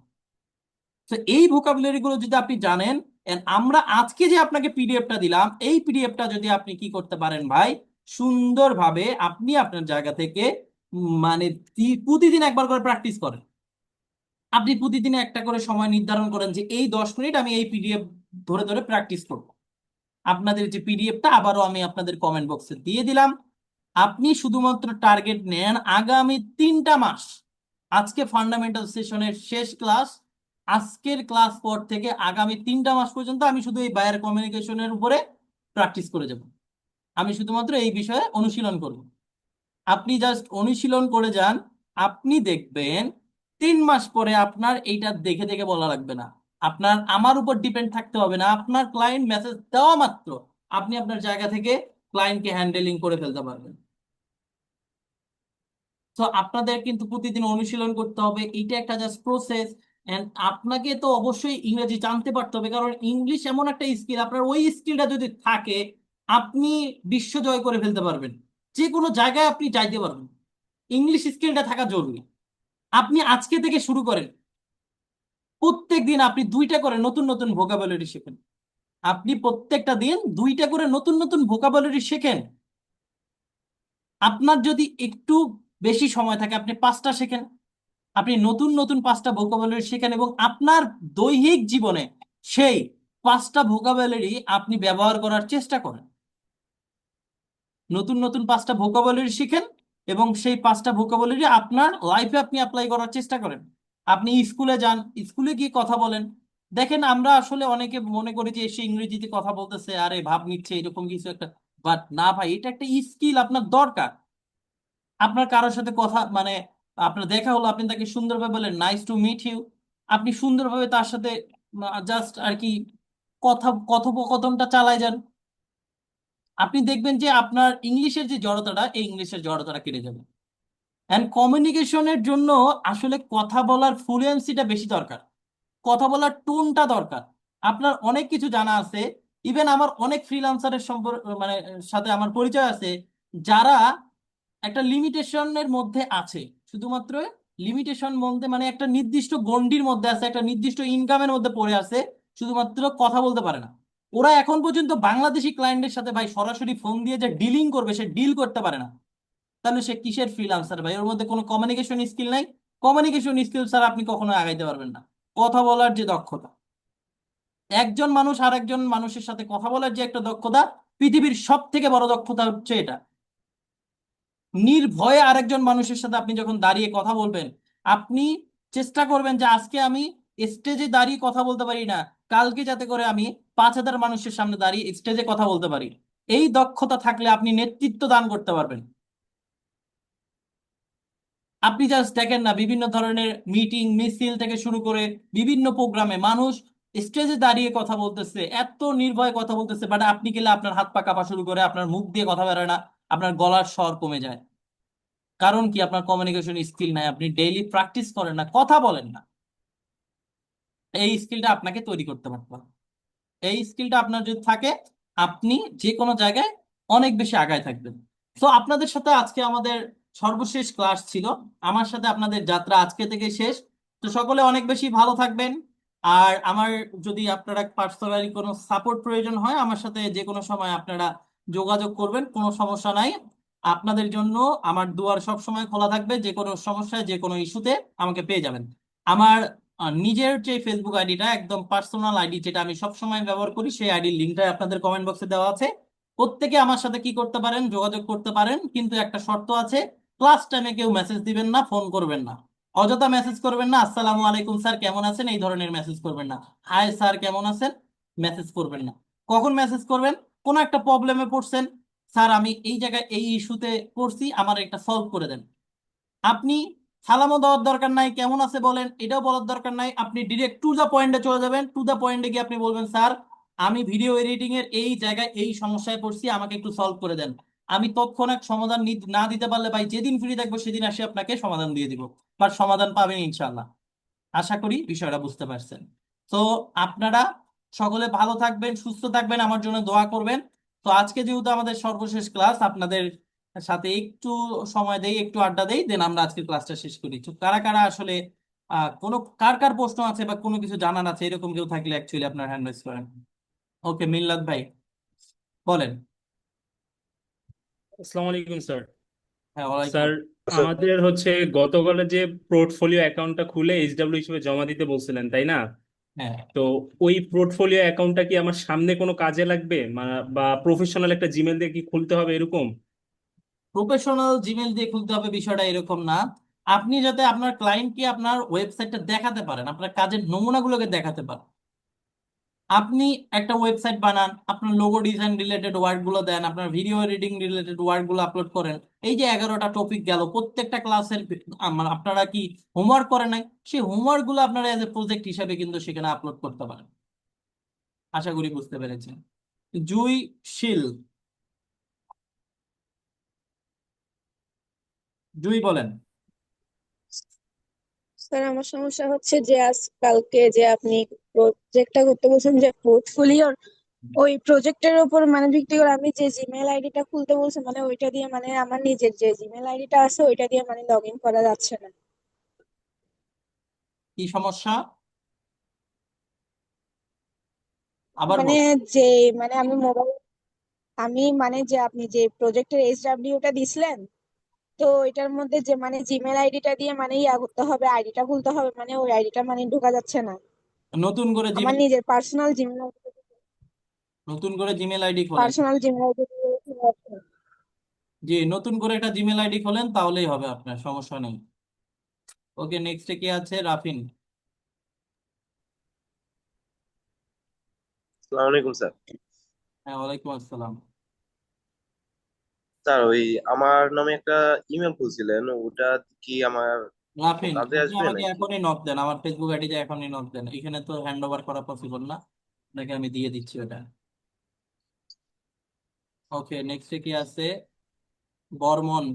তো এই ভোকাবুলারি গুলো যদি আপনি জানেন, and আমরা আজকে যে আপনাকে পিডিএফটা দিলাম, এই পিডিএফটা যদি আপনি কি করতে পারেন ভাই, সুন্দরভাবে আপনি আপনার জায়গা থেকে মানে প্রতিদিন একবার করে প্র্যাকটিস করেন। আপনি প্রতিদিন একটা করে সময় নির্ধারণ করেন যে এই 10 মিনিট আমি এই পিডিএফ ধরে ধরে প্র্যাকটিস করব। আপনাদের যে পিডিএফটা আবারও আমি আপনাদের কমেন্ট বক্সে দিয়ে দিলাম। আপনি শুধুমাত্র টার্গেট নেন আগামী 3টা মাস। আজকে ফান্ডামেন্টাল সেশনের শেষ ক্লাস, আজকের ক্লাস পর থেকে আগামী 3টা মাস পর্যন্ত আমি শুধু এই বায়ার কমিউনিকেশনের উপরে প্র্যাকটিস করে যাব। আমি শুধুমাত্র এই বিষয়ে অনুশীলন করব। আপনি জাস্ট অনুশীলন করে যান, আপনি দেখবেন 3 মাস পরে আপনার এইটা দেখে দেখে বলা লাগবে না, আপনার আমার উপর ডিপেন্ড থাকতে হবে না, আপনার ক্লায়েন্ট মেসেজ দেওয়া মাত্র আপনি আপনার জায়গা থেকে ক্লায়েন্টকে হ্যান্ডেলিং করে ফেলতে পারবেন। তো আপনাদের কিন্তু প্রতিদিন অনুশীলন করতে হবে, এটা একটা জাস্ট প্রসেস। এন্ড আপনাকে তো অবশ্যই ইংরেজি জানতে পারতে হবে, কারণ ইংলিশ এমন একটা স্কিল, আপনার ওই স্কিলটা যদি থাকে আপনি বিশ্ব জয় করে ফেলতে পারবেন, যে কোনো জায়গায় আপনি যাইতে পারবেন। ইংলিশ স্কিলটা থাকা জরুরি। আপনি আজকে থেকে শুরু করেন, প্রত্যেক দিন আপনি 2টা করে নতুন নতুন ভোকাবুলারি শেখেন। আপনি প্রত্যেকটা দিন 2টা করে নতুন নতুন ভোকাবুলারি শেখেন। আপনার যদি একটু বেশি সময় থাকে আপনি 5টা শেখেন। আপনি নতুন নতুন 5টা ভোকাবুলারি শেখেন এবং আপনার দৈহিক জীবনে সেই 5টা ভোকাবুলারি আপনি ব্যবহার করার চেষ্টা করেন। নতুন নতুন 5টা ভোকাবুলারি শিখেন এবং সেই 5টা ভোকাবুলারি আপনার লাইফে আপনি অ্যাপ্লাই করার চেষ্টা করেন। আপনি স্কুলে যান, স্কুলে গিয়ে কথা বলেন। দেখেন আমরা আসলে অনেকে মনে করি যে এসে ইংরেজিতে কথা বলতেছে, আরে ভাব নিচ্ছে এরকম কিছু একটা, বাট না ভাই, এটা একটা স্কিল আপনার দরকার। আপনার কারোর সাথে কথা মানে আপনার দেখা হলো, আপনি তাকে সুন্দরভাবে বলেন নাইস টু মিট ইউ, আপনি সুন্দরভাবে তার সাথে জাস্ট আর কি কথোপকথনটা চালায় যান। আপনি দেখবেন যে আপনার ইংলিশের যে জড়তাটা, এই ইংলিশের জড়তাটা কেটে যাবে। অ্যান্ড কমিউনিকেশনের জন্য আসলে কথা বলার ফ্লুয়েন্সিটা বেশি দরকার, কথা বলার টোনটা দরকার। আপনার অনেক কিছু জানা আছে। ইভেন আমার অনেক ফ্রিল্যান্সারের সম্পর্ক মানে সাথে আমার পরিচয় আছে, যারা একটা লিমিটেশনের মধ্যে আছে, শুধুমাত্র লিমিটেশন মধ্যে মানে একটা নির্দিষ্ট গণ্ডির মধ্যে আছে, একটা নির্দিষ্ট ইনকামের মধ্যে পড়ে আছে, শুধুমাত্র কথা বলতে পারে না। ওরা এখন পর্যন্ত বাংলাদেশি ক্লায়েন্টের সাথে ভাই সরাসরি ফোন দিয়ে যে ডিলিং করবে সে ডিল করতে পারে না। তাহলে সে কিসের ফ্রিল্যান্সার ভাই? ওর মধ্যে কোনো কমিউনিকেশন স্কিল নাই। কমিউনিকেশন স্কিল ছাড়া আপনি কখনো আগাইতে পারবেন না। কথা বলার যে দক্ষতা, একজন মানুষ আর একজন মানুষের সাথে কথা বলার যে একটা দক্ষতা, পৃথিবীর সব থেকে বড় দক্ষতা হচ্ছে এটা। নির্ভয়ে আরেকজন মানুষের সাথে আপনি যখন দাঁড়িয়ে কথা বলবেন, আপনি চেষ্টা করবেন যে আজকে আমি স্টেজে দাঁড়িয়ে কথা বলতে পারি না, কালকে যাতে করে আমি 5,000 মানুষের সামনে দাঁড়িয়ে স্টেজে কথা বলতে পারি। এই দক্ষতা থাকলে আপনি নেতৃত্ব দান করতে পারবেন। আপনি জাস্ট দেখেন না, বিভিন্ন ধরনের মিটিং মিছিল থেকে শুরু করে বিভিন্ন প্রোগ্রামে মানুষ স্টেজে দাঁড়িয়ে কথা বলতেছে, এত নির্ভয়ে কথা বলতেছে, বাট আপনি গেলে আপনার হাত পা কাঁপা শুরু করে, আপনার মুখ দিয়ে কথা বেরোয় না, আপনার গলার স্বর কমে যায়। কারণ কি? আপনার কমিউনিকেশন স্কিল নাই, আপনি ডেইলি প্র্যাকটিস করেন না, কথা বলেন না। এই স্কিলটা আপনাকে তৈরি করতে পারতে হবে। এই স্কিলটা আপনার যদি থাকে, আপনি যে কোনো জায়গায় অনেক বেশি আগায় থাকবেন। তো আপনাদের সাথে আজকে আমাদের সর্বশেষ ক্লাস ছিল। আমার সাথে আপনাদের যাত্রা আজকে থেকে শেষ। তো সকলে অনেক বেশি ভালো থাকবেন। আর আমার যদি আপনারা পার্সোনালি কোনো সাপোর্ট প্রয়োজন হয়, আমার সাথে যে কোনো সময় আপনারা যোগাযোগ করবেন, কোনো সমস্যা নাই। আপনাদের জন্য আমার দুয়ার সব সময় খোলা থাকবে, যে কোনো সমস্যায় যে কোনো ইস্যুতে আমাকে পেয়ে যাবেন। আমার নিজের যে ফেসবুক আইডিটা একদম পার্সোনাল আইডি, যেটা আমি সব সময় ব্যবহার করি, সেই আইডির লিঙ্কটা আপনাদের কমেন্ট বক্সে দেওয়া আছে। প্রত্যেকে আমার সাথে কি করতে পারেন, যোগাযোগ করতে পারেন, কিন্তু একটা শর্ত আছে, ক্লাস টাইমে কেউ মেসেজ দিবেন না, ফোন করবেন না, অযথা মেসেজ করবেন না। আসসালামু আলাইকুম স্যার কেমন আছেন এই ধরনের মেসেজ করবেন না। হাই স্যার কেমন আছেন মেসেজ করবেন না। কখন মেসেজ করবেন? কোনো একটা প্রবলেমে পড়ছেন, স্যার আমি এই জায়গায় এই ইস্যুতে পড়ছি, আমার একটা সলভ করে দেন। আপনি সালামও দেওয়ার দরকার নাই, কেমন আছে বলেন এটাও বলার দরকার নাই, আপনি ডিরেক্ট টু দা পয়েন্টে চলে যাবেন। টু দা পয়েন্টে গিয়ে আপনি বলবেন, স্যার আমি ভিডিও এডিটিং এর এই জায়গায় এই সমস্যায় পড়ছি, আমাকে একটু সলভ করে দেন। আমি তৎক্ষণাৎ সমাধান না দিতে পারলে ভাই, যেদিন ফ্রি থাকবো সেদিন আসি আপনাকে সমাধান দিয়ে দিব, বাট সমাধান পাবেন ইনশাল্লাহ। আশা করি বিষয়টা বুঝতে পারছেন। তো আপনারা সকলে ভালো থাকবেন, সুস্থ থাকবেন, আমার জন্য দোয়া করবেন। তো আজকে যেহেতু আমাদের সর্বশেষ ক্লাস, আপনাদের সাথে একটু সময় দেই, একটু আড্ডা দেই, দেন আমরা আজকে ক্লাসটা শেষ করি। তো কারা কারা আসলে কোনো কার কার প্রশ্ন আছে বা কোনো কিছু জানার আছে, এরকম কেউ থাকলে অ্যাকচুয়ালি আপনার হ্যান্ড রাইজ করেন। ওকে, মিল্লাত ভাই বলেন।
আসসালামু আলাইকুম স্যার।
হ্যাঁ, ওয়ালাইকুম
স্যার, আমাদের হচ্ছে গতকালে যে পোর্টফোলিও অ্যাকাউন্টটা খুলে এইচডাব্লিউ হিসেবে জমা দিতে বলছিলেন, তাই না?
হ্যাঁ,
তো ওই পোর্টফোলিও অ্যাকাউন্টটা কি আমার সামনে কোনো কাজে লাগবে, বা প্রফেশনাল একটা জিমেল দিয়ে কি খুলতে হবে এরকম?
প্রফেশনাল জিমেল দিয়ে খুলতে হবে বিষয়টা এরকম না। আপনি যাতে আপনার ক্লায়েন্টকে আপনার ওয়েবসাইটটা দেখাতে পারেন, আপনার কাজের নমুনাগুলোকে দেখাতে পারেন। আপনি একটা ওয়েবসাইট বানান, আপনার লোগো ডিজাইন রিলেটেড ওয়ার্ড গুলো দেন, আপনার ভিডিও এডিটিং রিলেটেড ওয়ার্ড গুলো আপলোড করেন। এই যে 11টা টপিক গেল, প্রত্যেকটা ক্লাসের আপনারা কি হোমওয়ার্ক করেন নাই? সেই হোমওয়ার্ক গুলো আপনারা এজ এ প্রজেক্ট হিসাবে কিন্তু সেখানে আপলোড করতে পারেন। আশা করি বুঝতে পেরেছেন। জুই শিল, জুই বলেন।
স্যার আমার সমস্যা হচ্ছে যে আজকালকে যে আপনি প্রজেক্টটা করতে বলছেন যে পোর্টফোলিওর ওই প্রজেক্টের উপর মানে ভিত্তি করে আমি যে জিমেল আইডিটা খুলতে বলছেন মানে ওইটা দিয়ে মানে আমার নিজের যে জিমেল আইডিটা আছে ওইটা দিয়ে মানে লগ ইন করা যাচ্ছে না।
কি সমস্যা আবার
মানে
বল।
যে মানে আমি মানে যে আপনি যে প্রজেক্টের এইচডব্লিউটা দিছিলেন, তো এটার মধ্যে যে মানে জিমেল আইডিটা দিয়ে মানে ইয়া করতে হবে, আইডিটা খুলতে হবে, মানে ওই আইডিটা মানে ঢোকা যাচ্ছে না।
নতুন করে
আমার
জিমেল
নিজের পার্সোনাল জিমেল
জিমেল আইডি খোলেন।
আইডি
জি, নতুন করে একটা জিমেল আইডি খোলেন, তাহলেই হবে, আপনার সমস্যা নেই। ওকে, নেক্সটে কি আছে? রাফিন।
আসসালামু আলাইকুম স্যার।
হ্যাঁ, ওয়ালাইকুম আসসালাম।
স্যার ওই আমার নামে একটা ইমেল খুলছিলেন, ওটা কি আমার
রাফিন,
কাজে
আপনি
আসবে
আমাকে
নাকি?
এখনই নক দেন, আমার ফেসবুক আইডিতে এখনই নক দেন, এখানে তো হ্যান্ড ওভার করা পসিবল না, আপনাকে আমি দিয়ে দিচ্ছি ওটা। ওকে, নেক্সটে কি আছে? বর্মন।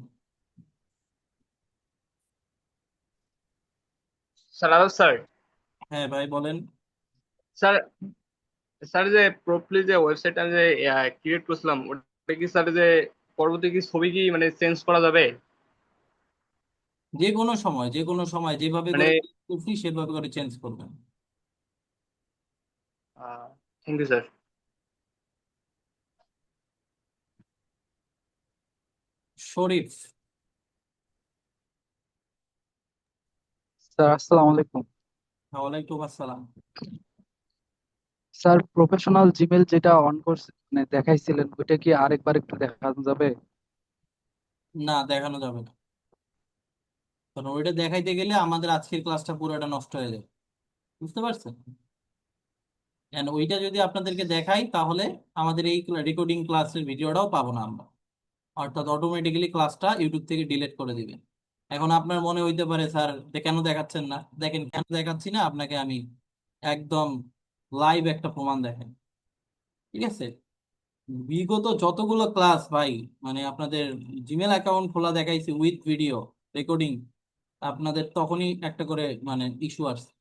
স্যার আদাব স্যার।
হ্যাঁ ভাই, বলেন।
স্যার স্যার যে প্রপারলি যে ওয়েবসাইটটা যে ক্রিয়েট করছিলাম ওটা কি স্যার যে পরবর্তী কি ছবি কি মানে চেঞ্জ করা যাবে?
যে কোনো সময় যেভাবে
মানে
করে খুশি সেভাবে করে চেঞ্জ করবেন।
Thank you sir.
Sharif.
Sir আসসালামু আলাইকুম।
হ্যাঁ, ওয়ালাইকুম আসসালাম।
স্যার প্রফেশনাল জিমেল যেটা অন করছে মানে দেখাইছিলেন ওইটা কি আরেকবার একটু দেখানো যাবে?
না, দেখানো যাবে না, কারণ ওইটা দেখাইতে গেলে আমাদের আজকের ক্লাসটা পুরোটা নষ্ট হয়ে যাবে, বুঝতে পারছেন? And ওইটা যদি আপনাদেরকে দেখাই তাহলে আমাদের এই রেকর্ডিং ক্লাসের ভিডিওটাও পাবো না আমরা, অর্থাৎ অটোমেটিক্যালি ক্লাসটা ইউটিউব থেকে ডিলিট করে দিবে। এখন আপনার মনে হইতে পারে, স্যার কেন দেখাচ্ছেন না? দেখেন, কেন দেখাচ্ছি না আপনাকে আমি একদম লাইভ একটা প্রমাণ দেখেন, ঠিক আছে? বিগত যতগুলো ক্লাস ভাই, মানে আপনাদের জিমেল অ্যাকাউন্ট খোলা দেখাইছি উইথ ভিডিও রেকর্ডিং, আপনাদের তখনই একটা করে মানে ইস্যু আসছে।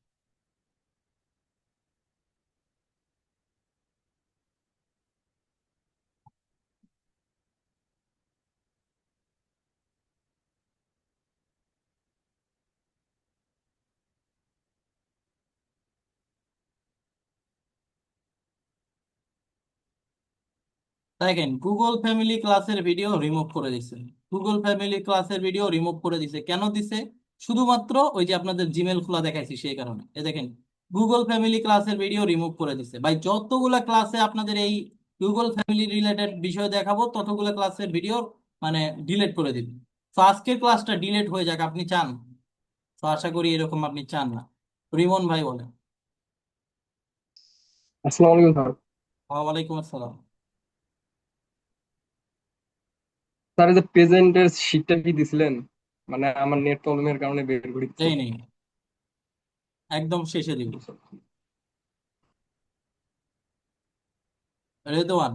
দেখেন, গুগল ফ্যামিলি ক্লাসের ভিডিও রিমুভ করে দিছে। গুগল ফ্যামিলি ক্লাসের ভিডিও রিমুভ করে দিছে, কেন দিছে? শুধুমাত্র ওই যে আপনাদের জিমেল খোলা দেখাইছি সেই কারণে। এ দেখেন, গুগল ফ্যামিলি ক্লাসের ভিডিও রিমুভ করে দিছে। ভাই, যতগুলা ক্লাসে আপনাদের এই গুগল ফ্যামিলি রিলেটেড বিষয় দেখাবো ততগুলো ক্লাসের ভিডিও মানে ডিলিট করে দিবে। তো আজকের ক্লাসটা ডিলিট হয়ে যাক, আপনি চান? তো আশা করি এরকম আপনি চান না। রিমন ভাই বলেন।
আসসালামু আলাইকুম স্যার।
ওয়ালাইকুম আসসালাম।
স্যার এই যে প্রেজেন্টের শীটটা কি দিছিলেন? মানে আমার নেট প্রবলেমের কারণে বের করে দিচ্ছি।
এই নেই, একদম শেষে দিব। রেদওয়ান।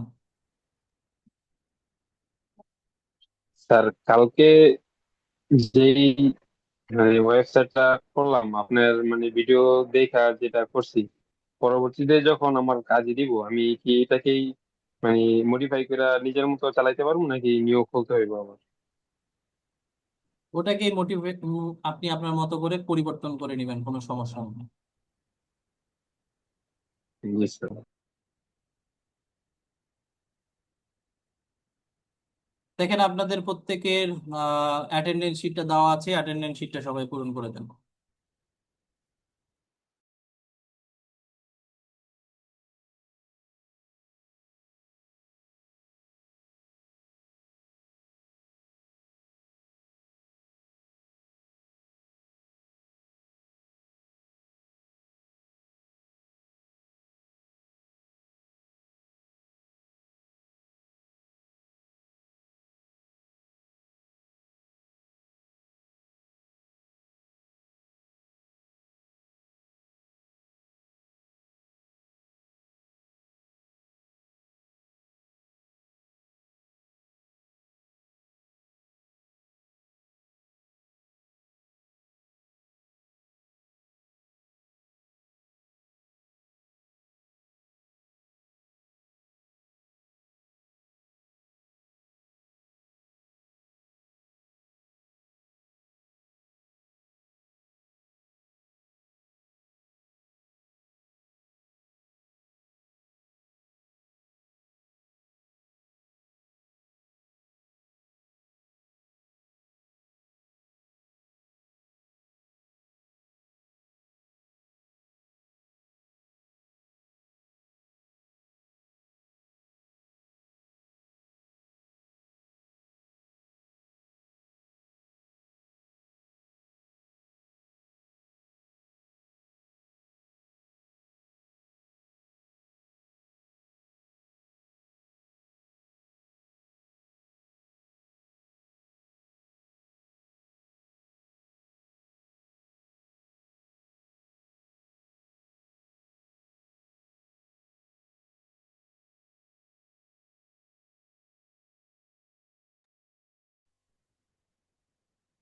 স্যার কালকে যেই মানে ওয়েবসাইটটা করলাম আপনার মানে ভিডিও দেখা যেটা করছি, পরবর্তীতে যখন আমার কাজে দিব আমি কি এটাকেই মানে মডিফাই করে নিজের মতো চালাইতে পারবো নাকি নিয়োগ খুলতে হইব আবার?
ওটাকে মোটিভেট, আপনি আপনার মতো করে পরিবর্তন করে নেবেন, কোনো সমস্যা নেই।
জি স্যার।
দেখেন, আপনাদের প্রত্যেকের অ্যাটেন্ডেন্স শিটটা দেওয়া আছে, অ্যাটেন্ডেন্স শিটটা সবাই পূরণ করে দেন।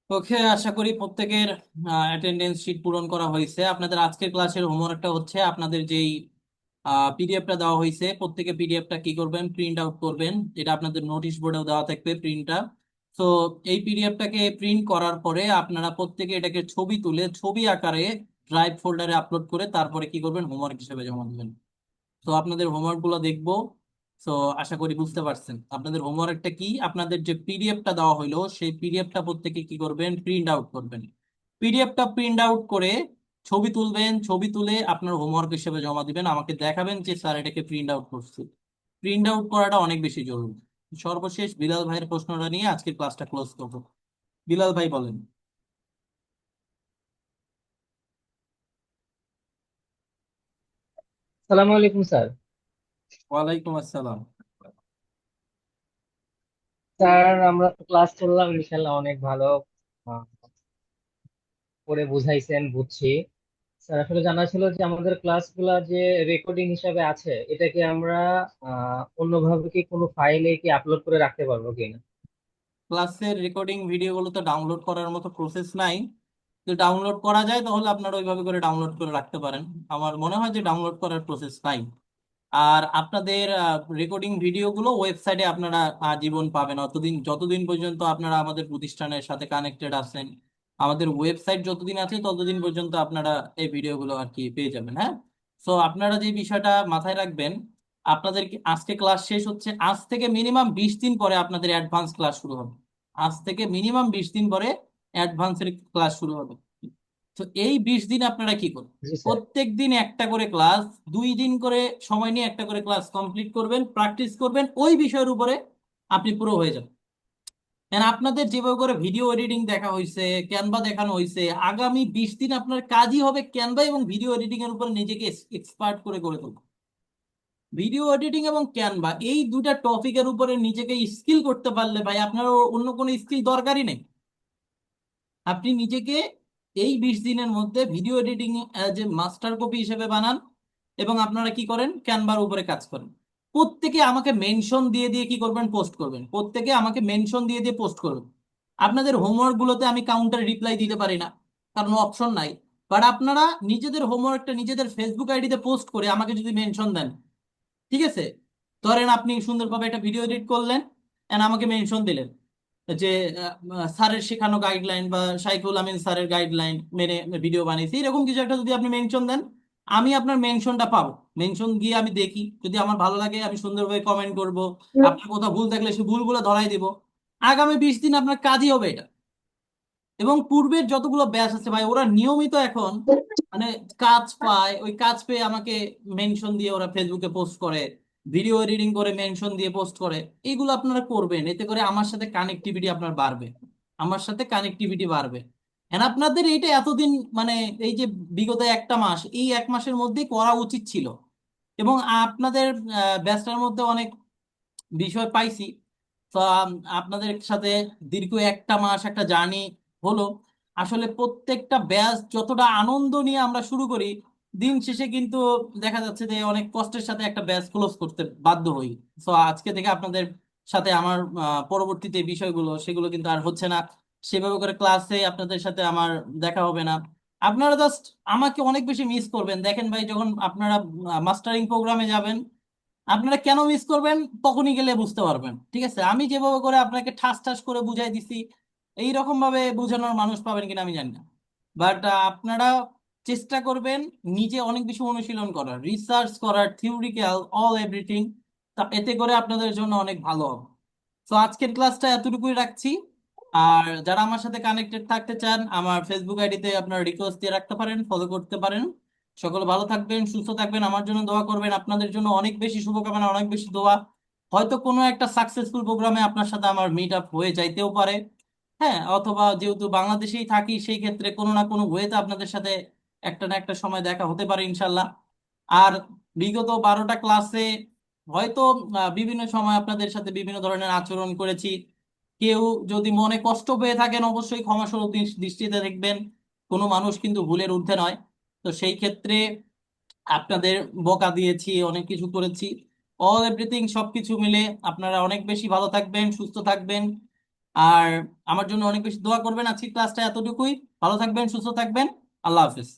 ওকে, আশা করি প্রত্যেকের অ্যাটেন্ডেন্স শিট পূরণ করা হয়েছে। আপনাদের আজকের ক্লাসের হোমওয়ার্কটা হচ্ছে আপনাদের যেই পিডিএফটা দেওয়া হয়েছে, প্রত্যেকে পিডিএফটা কি করবেন, প্রিন্ট আউট করবেন। এটা আপনাদের নোটিশ বোর্ডেও দেওয়া থাকবে প্রিন্টটা। তো এই পিডিএফটাকে প্রিন্ট করার পরে আপনারা প্রত্যেকে এটাকে ছবি তুলে ছবি আকারে ড্রাইভ ফোল্ডারে আপলোড করে তারপরে কি করবেন, হোমওয়ার্ক হিসেবে জমা দেবেন। তো আপনাদের হোমওয়ার্ক গুলো দেখবো। তো আশা করি বুঝতে পারছেন আপনাদের হোমওয়ার্কটা কি। আপনাদের যে পিডিএফটা দেওয়া হইলো সেই পিডিএফটা প্রত্যেকে কি করবেন, প্রিন্ট আউট করবেন। পিডিএফটা প্রিন্ট আউট করে ছবি তুলবেন, ছবি তুলে আপনার হোমওয়ার্ক হিসেবে জমা দিবেন, আমাকে দেখাবেন যে স্যার এটাকে প্রিন্ট আউট করছি। প্রিন্ট আউট করাটা অনেক বেশি জরুরি। সর্বশেষ বিলাল ভাইয়ের প্রশ্নটা নিয়ে আজকের ক্লাসটা ক্লোজ করবো। বিলাল ভাই বলেন।
সালামু আলাইকুম স্যার।
ওয়ালাইকুম আসসালাম।
স্যার আমরা তো ক্লাস করলাম, ইনশাল্লাহ অনেক ভালো আহ, করে বুঝাইছেন, বুঝছি। স্যার আসলে জানা ছিল যে আমাদের ক্লাসগুলা যে রেকর্ডিং হিসাবে আছে, এটাকে আমরা অন্যভাবে কি কোনো ফাইলে কি আপলোড করে রাখতে পারবো কিনা?
ক্লাসের রেকর্ডিং ভিডিওগুলো তো ডাউনলোড করার মতো প্রসেস নাই। যদি ডাউনলোড করা যায় তাহলে আপনারা ওইভাবে করে ডাউনলোড করে রাখতে পারেন। আমার মনে হয় যে ডাউনলোড করার প্রসেস নাই। আর আপনাদের রেকর্ডিং ভিডিওগুলো ওয়েবসাইটে আপনারা আজীবন পাবেন, অতদিন যতদিন পর্যন্ত আপনারা আমাদের প্রতিষ্ঠানের সাথে কানেক্টেড আছেন। আমাদের ওয়েবসাইট যতদিন আছে ততদিন পর্যন্ত আপনারা এই ভিডিওগুলো আর কি পেয়ে যাবেন। হ্যাঁ, সো আপনারা যে বিষয়টা মাথায় রাখবেন, আপনাদের আজকে ক্লাস শেষ হচ্ছে, আজ থেকে মিনিমাম 20 দিন পরে আপনাদের অ্যাডভান্স ক্লাস শুরু হবে। আজ থেকে মিনিমাম 20 দিন পরে অ্যাডভান্সের ক্লাস শুরু হবে। তো এই 20 দিন আপনারা কি করবেন,
জি স্যার।
প্রত্যেক দিন একটা করে ক্লাস, 2 দিন করে সময় নিয়ে একটা করে ক্লাস কমপ্লিট করবেন, প্র্যাকটিস করবেন, ওই বিষয়ের উপরে আপনি পুরো হয়ে যাবেন। And আপনাদের যেভাবে করে ভিডিও এডিটিং দেখা হয়েছে, ক্যানভা দেখানো হয়েছে, আগামী 20 দিন আপনার কাজই হবে ক্যানভা এবং ভিডিও এডিটিং এর উপর নিজেকে এক্সপার্ট করে গড়ে তোলা। ভিডিও এডিটিং এবং ক্যানভা এই দুটা টপিকের উপরে নিজেকে স্কিল করতে পারলে ভাই আপনার অন্য কোনো স্কিল দরকারই নেই। আপনি নিজেকে এই 20 দিনের মধ্যে ভিডিও এডিটিং যে মাস্টার কপি হিসেবে বানান এবং আপনারা কি করেন, ক্যানভার উপরে কাজ করেন। প্রত্যেকে আমাকে মেনশন দিয়ে দিয়ে কি করবেন, পোস্ট করবেন। প্রত্যেকে আমাকে মেনশন দিয়ে দিয়ে পোস্ট করবেন। আপনাদের হোমওয়ার্ক গুলোতে আমি কাউন্টার রিপ্লাই দিতে পারি না, কারণ অপশন নাই। বাট আপনারা নিজেদের হোমওয়ার্কটা নিজেদের ফেসবুক আইডিতে পোস্ট করে আমাকে যদি মেনশন দেন, ঠিক আছে, ধরেন আপনি সুন্দরভাবে একটা ভিডিও এডিট করলেন এন্ড আমাকে মেনশন দিলেন যে স্যারের শেখানো গাইডলাইন বা সাইফুল আমিন স্যারের গাইডলাইন মেনে ভিডিও বানিয়েছি, এরকম কিছু একটা যদি আপনি মেনশন দেন, আমি আপনার মেনশনটা পাবো। মেনশন গিয়ে আমি দেখি, যদি আমার ভালো লাগে আমি সুন্দরভাবে কমেন্ট করব। আপনার কোথাও ভুল থাকলে সেই ভুলগুলো ধরাই দিব। আগামী 20 দিন আপনার কাজই হবে এটা। এবং পূর্বের যতগুলো ব্যাচ আছে ভাই, ওরা নিয়মিত এখন মানে কাজ পায়, ওই কাজ পেয়ে আমাকে মেনশন দিয়ে ওরা ফেসবুকে পোস্ট করে, ভিডিও এডিটিং করে মেনশন দিয়ে পোস্ট করে। এইগুলো আপনারা করবেন, এতে করে আমার সাথে কানেক্টিভিটি আপনার বাড়বে, আমার সাথে কানেক্টিভিটি বাড়বে। এন্ড আপনাদের এইটা এতদিন মানে এই যে বিগত একটা মাস, এই এক মাসের মধ্যেই করা উচিত ছিল। এবং আপনাদের ব্যাচটার মধ্যে অনেক বিষয় পাইছি। তো আপনাদের সাথে দীর্ঘ একটা মাস একটা জার্নি হলো। আসলে প্রত্যেকটা ব্যাচ যতটা আনন্দ নিয়ে আমরা শুরু করি, দিন শেষে কিন্তু দেখা যাচ্ছে যে অনেক কষ্টের সাথে একটা ব্যাচ ক্লোজ করতে বাধ্য হই। তো আজকে থেকে আপনাদের সাথে আমার পরবর্তীতে বিষয়গুলো সেগুলো কিন্তু আর হচ্ছে না। সেভাবে করে ক্লাসে আপনাদের সাথে আমার দেখা হবে না। আপনারা জাস্ট আমাকে অনেক বেশি মিস করবেন। দেখেন ভাই, যখন আপনারা মাস্টারিং প্রোগ্রামে যাবেন, আপনারা কেন মিস করবেন তখনই গেলে বুঝতে পারবেন। ঠিক আছে, আমি যেভাবে করে আপনাকে ঠাস ঠাস করে বুঝাই দিছি, এই রকম ভাবে বোঝানোর মানুষ পাবেন কিনা আমি জানি না। বাট আপনারা চেষ্টা করবেন নিজে অনেক বেশি অনুশীলন করার, রিসার্চ করার, থিওরিক্যাল অল এভরিথিং। এতে করে আপনাদের জন্য অনেক ভালো হবে। তো আজকের ক্লাসটা এতটুকুই রাখছি। আর যারা আমার সাথে কানেক্টেড থাকতে চান, আমার ফেসবুক আইডিতে আপনারা রিকোয়েস্ট দিয়ে রাখতে পারেন, ফলো করতে পারেন। সকলে ভালো থাকবেন, সুস্থ থাকবেন, আমার জন্য দোয়া করবেন। আপনাদের জন্য অনেক বেশি শুভকামনা, অনেক বেশি দোয়া। হয়তো কোনো একটা সাকসেসফুল প্রোগ্রামে আপনার সাথে আমার মিট আপ হয়ে যাইতেও পারে। হ্যাঁ, অথবা যেহেতু বাংলাদেশেই থাকি সেই ক্ষেত্রে কোনো না কোনো ওয়েতে আপনাদের সাথে একটা না একটা সময় দেখা হতে পারে ইনশাল্লাহ। আর বিগত 12টা ক্লাসে হয়তো বিভিন্ন সময় আপনাদের সাথে বিভিন্ন ধরনের আচরণ করেছি। কেউ যদি মনে কষ্ট পেয়ে থাকেন অবশ্যই ক্ষমাসুন্দর দৃষ্টিতে দেখবেন। কোনো মানুষ কিন্তু ভুলের ঊর্ধ্বে নয়। তো সেই ক্ষেত্রে আপনাদের বকা দিয়েছি, অনেক কিছু করেছি, অল এভরিথিং সবকিছু মিলে আপনারা অনেক বেশি ভালো থাকবেন, সুস্থ থাকবেন। আর আমার জন্য অনেক বেশি দোয়া করবেন। আজকে ক্লাসটা এতটুকুই। ভালো থাকবেন, সুস্থ থাকবেন। আল্লাহ হাফিজ।